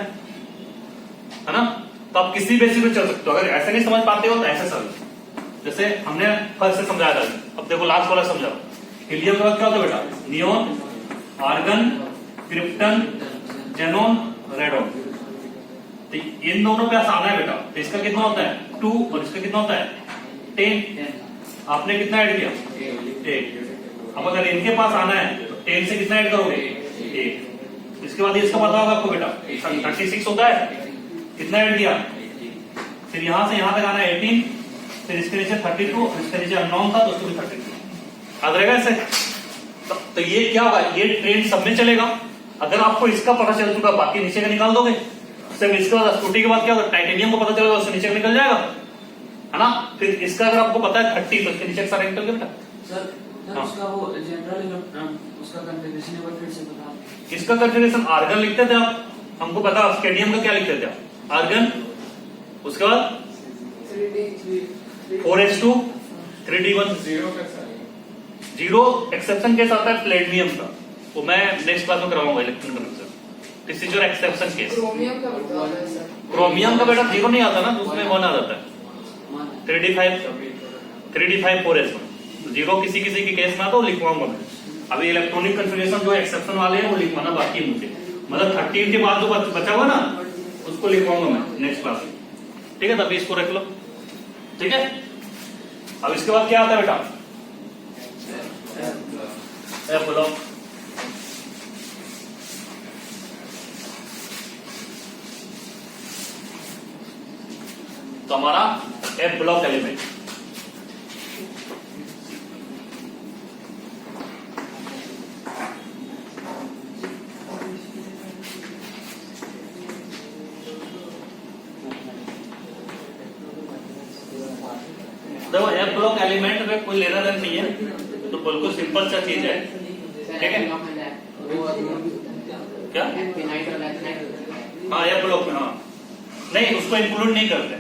है ना। तो आप किसी बेसिस पे चल सकते हो। अगर ऐसे नहीं समझ पाते हो तो ऐसे समझ, जैसे हमने फर्स्ट से समझाया था। अब देखो लास्ट वाला समझाओ। हीलियम के बाद क्या होता है बेटा? Neon, argon, krypton, xenon, radon. तो इन दोनों पे आना है बेटा। तो इसका कितना होता है? 2 और इसका कितना होता है? 10। आपने कितना ऐड किया? 8। अब अगर इनके पास आना है तो 10 से कितना ऐड करोगे? 8। इसके बाद इसका पता होगा आपको बेटा 36 होता है। कितना ऐड किया? फिर यहां से यहां तक आना है 18, फिर इसके नीचे 32 और इसके नीचे अननोन था तो उसको भी 32 याद रहेगा ऐसे। तो ये क्या होगा? ये ट्रेंड सब में चलेगा। अगर आपको इसका पता चल चुका, बाकी नीचे का निकाल दोगे। सिर्फ इसके बाद स्कूटी के बाद क्या होगा? टाइटेनियम को पता चलेगा, उससे नीचे का निकल जाएगा, है ना। फिर इसका अगर आपको पता है 30 तो इसके नीचे सारा निकल गया बेटा। सर उसका वो जनरल उसका कॉन्फ़िगरेशन एक बार फिर से बता। इसका कॉन्फ़िगरेशन आर्गन लिखते थे आप, हमको पता। स्केडियम का क्या लिखते थे आप? आर्गन, उसके बाद 3D 4s2 3d1 जीरो कैसा है? जीरो एक्सेप्शन केस आता है प्लेटिनियम का, वो मैं नेक्स्ट क्लास में करवाऊंगा electronic connection. This is your exception case. Chromium का बता रहा है सर। क्रोमियम का बेटा जीरो नहीं आता ना, उसमें 1 आ जाता है। 3d5 4s1 जीरो किसी किसी के केस में आता है, वो लिखवाऊंगा मैं। अभी इलेक्ट्रॉनिक कन्फिगरेशन जो एक्सेप्शन वाले हैं वो लिखवाना बाकी है मुझे, मतलब 13 के बाद जो बचा हुआ ना उसको लिखवाऊंगा मैं नेक्स्ट क्लास में, ठीक है? तभी इसको रख लो, ठीक है? अब इसके बाद क्या आता है बेटा? F block. तो हमारा एफ ब्लॉक एलिमेंट देखो, एफ ब्लॉक एलिमेंट में कोई लेना देना नहीं है, तो बिल्कुल सिंपल सा चीज है, ठीक है? क्या? हाँ, एफ ब्लॉक में, हाँ नहीं, उसको इंक्लूड नहीं करते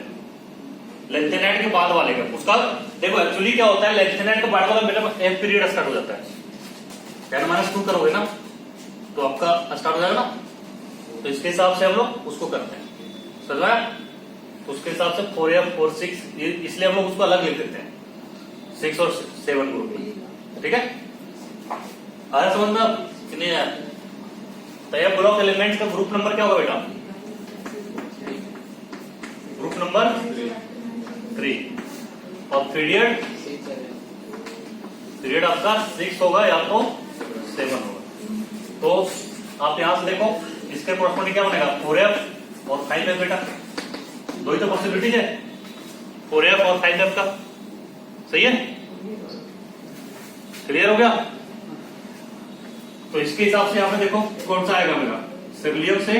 लेंथेनाइट के बाद वाले का। उसका देखो एक्चुअली क्या होता है, लेंथेनाइट के बाद वाला मतलब एफ पीरियड स्टार्ट हो जाता है, 10-2 करोगे ना तो आपका स्टार्ट हो जाएगा ना, तो इसके हिसाब से हम लोग उसको करते हैं, समझ रहा है? उसके हिसाब से 4F 4-6, इसलिए हम लोग उसको अलग लिख देते हैं, 6 और 7 ग्रुप, ठीक है? आया समझ में अब कि नहीं आया? तो एफ ब्लॉक एलिमेंट का ग्रुप नंबर क्या होगा बेटा? ग्रुप नंबर 3 और पीरियड आपका 6 होगा या तो 7 होगा। तो आप यहां से देखो, इसके कॉरस्पॉन्डिंग क्या बनेगा? 4F और 5F बेटा, दो ही तो पॉसिबिलिटीज है, 4F और 5F का, सही है? क्लियर हो गया? तो इसके हिसाब से यहां पे देखो कौन सा आएगा मेरा, सिविलियम से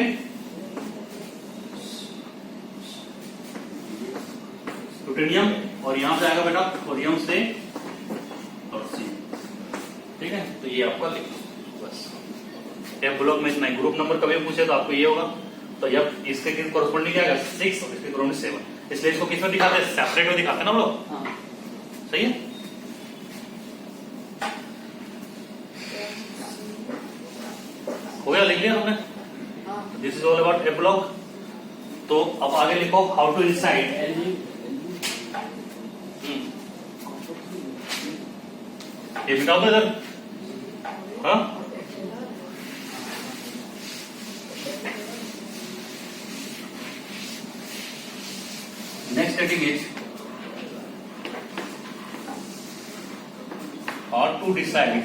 प्लूटोनियम, और यहां से आएगा बेटा थोरियम से और सी, ठीक है? तो ये आपका लिखो बस। एफ ब्लॉक में इतना ही, ग्रुप नंबर कभी पूछे तो आपको ये होगा, तो जब इसके कॉरस्पॉन्डिंग क्या है 6 और इसके कॉरस्पॉन्डिंग 7, इसलिए इसको किस में दिखाते हैं? सेपरेट में दिखाते हैं ना हम लोग, सही है? हो गया, लिख लिया तुमने? This is all about F block. तो अब आगे लिखो हाउ टू इंसाइड, ये बिताओ तो इधर, हाँ next heading is how to decide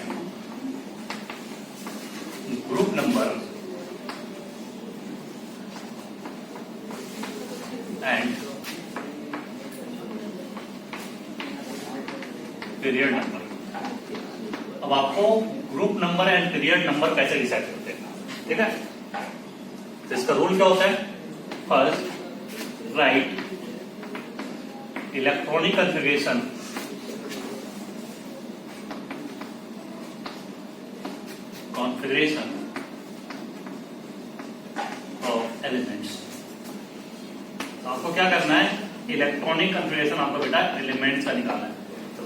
group number and period number. अब आपको group number and period number कैसे डिसाइड करते हैं, ठीक है? तो इसका रूल क्या होता है? First right electronic configuration of elements. तो आपको क्या करना है? इलेक्ट्रॉनिक कॉन्फ़िगरेशन आपको बेटा एलिमेंट्स का निकालना है।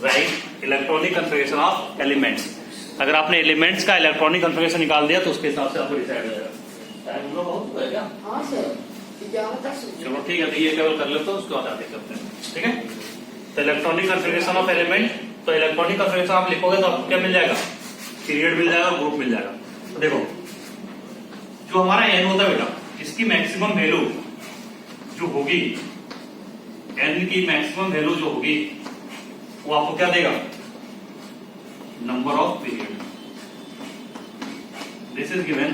Right electronic configuration of elements. अगर आपने एलिमेंट्स का इलेक्ट्रॉनिक कॉन्फ़िगरेशन निकाल दिया तो उसके हिसाब से आपको डिसाइड हो जाएगा। टाइम लोग बहुत हुआ है क्या? हाँ सर, 11:10 चलो ठीक है, तो ये केवल कर लेते हो, उसके बाद आगे करते हैं, ठीक है? तो इलेक्ट्रॉनिक कॉन्फ़िगरेशन ऑफ एलिमेंट, तो इलेक्ट्रॉनिक कॉन्फ़िगरेशन आप लिखोगे तो आपको क्या मिल जाएगा? पीरियड मिल जाएगा, ग्रुप मिल जाएगा। तो देखो जो हमारा एन होता है बेटा, इसकी मैक्सिमम वैल्यू जो होगी, एन की मैक्सिमम वैल्यू जो होगी वो आपको क्या देगा? Number of period. This is given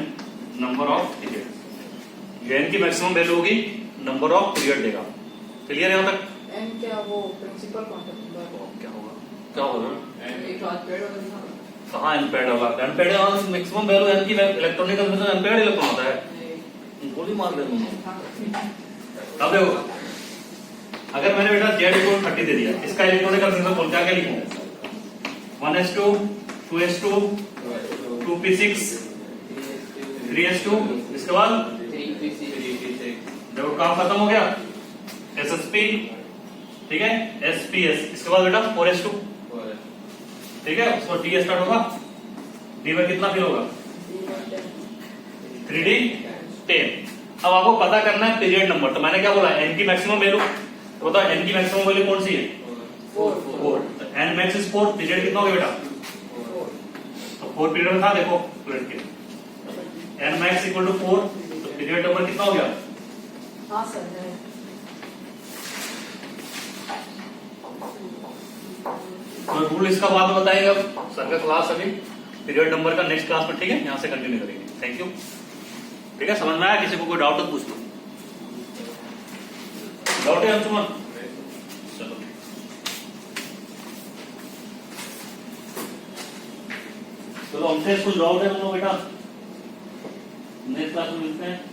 number of period. N की मैक्सिमम वैल्यू होगी, नंबर ऑफ पीरियड देगा। क्लियर है यहाँ तक? एन क्या वो प्रिंसिपल क्वांटम नंबर क्या होगा? क्या होगा? एक अनपेड होगा। कहाँ अनपेड होगा? अनपेड मैक्सिमम वैल्यू एन की इलेक्ट्रॉनिक कॉन्फ़िगरेशन अनपेड इलेक्ट्रॉन होता है, गोली मार दे। अब देखो, अगर मैंने बेटा Z=30 दे दिया, इसका इलेक्ट्रॉनिक कॉन्फ़िगरेशन क्या क्या लिखूं? 1s2 2s2 2p6 3s2, इसके बाद देखो काम खत्म हो गया, SSP, ठीक है, SPS, इसके बाद बेटा 4s2, ठीक है, उसको D स्टार्ट होगा, D में कितना फिर होगा 3D 10। अब आपको पता करना है पीरियड नंबर, तो मैंने क्या बोला n की मैक्सिमम वैल्यू, तो बताओ n की मैक्सिमम वैल्यू कौन सी है 4, तो n मैक्स इज 4, पीरियड कितना हो गया बेटा, तो 4 पीरियड में था, देखो पीरियड के n मैक्स इक्वल टू 4, तो पीरियड नंबर कितना हो गया। हाँ सर है। तो रूल इसका बाद में बताएंगे, अब सर का क्लास अभी पीरियड नंबर का नेक्स्ट क्लास में, ठीक है, यहां से कंटिन्यू करेंगे। थैंक यू, ठीक है, समझ में आया, किसी को कोई डाउट तो पूछ लो। डाउट है अंशुमन, चलो चलो हमसे कुछ डाउट है बोलो बेटा, नेक्स्ट क्लास में मिलते हैं।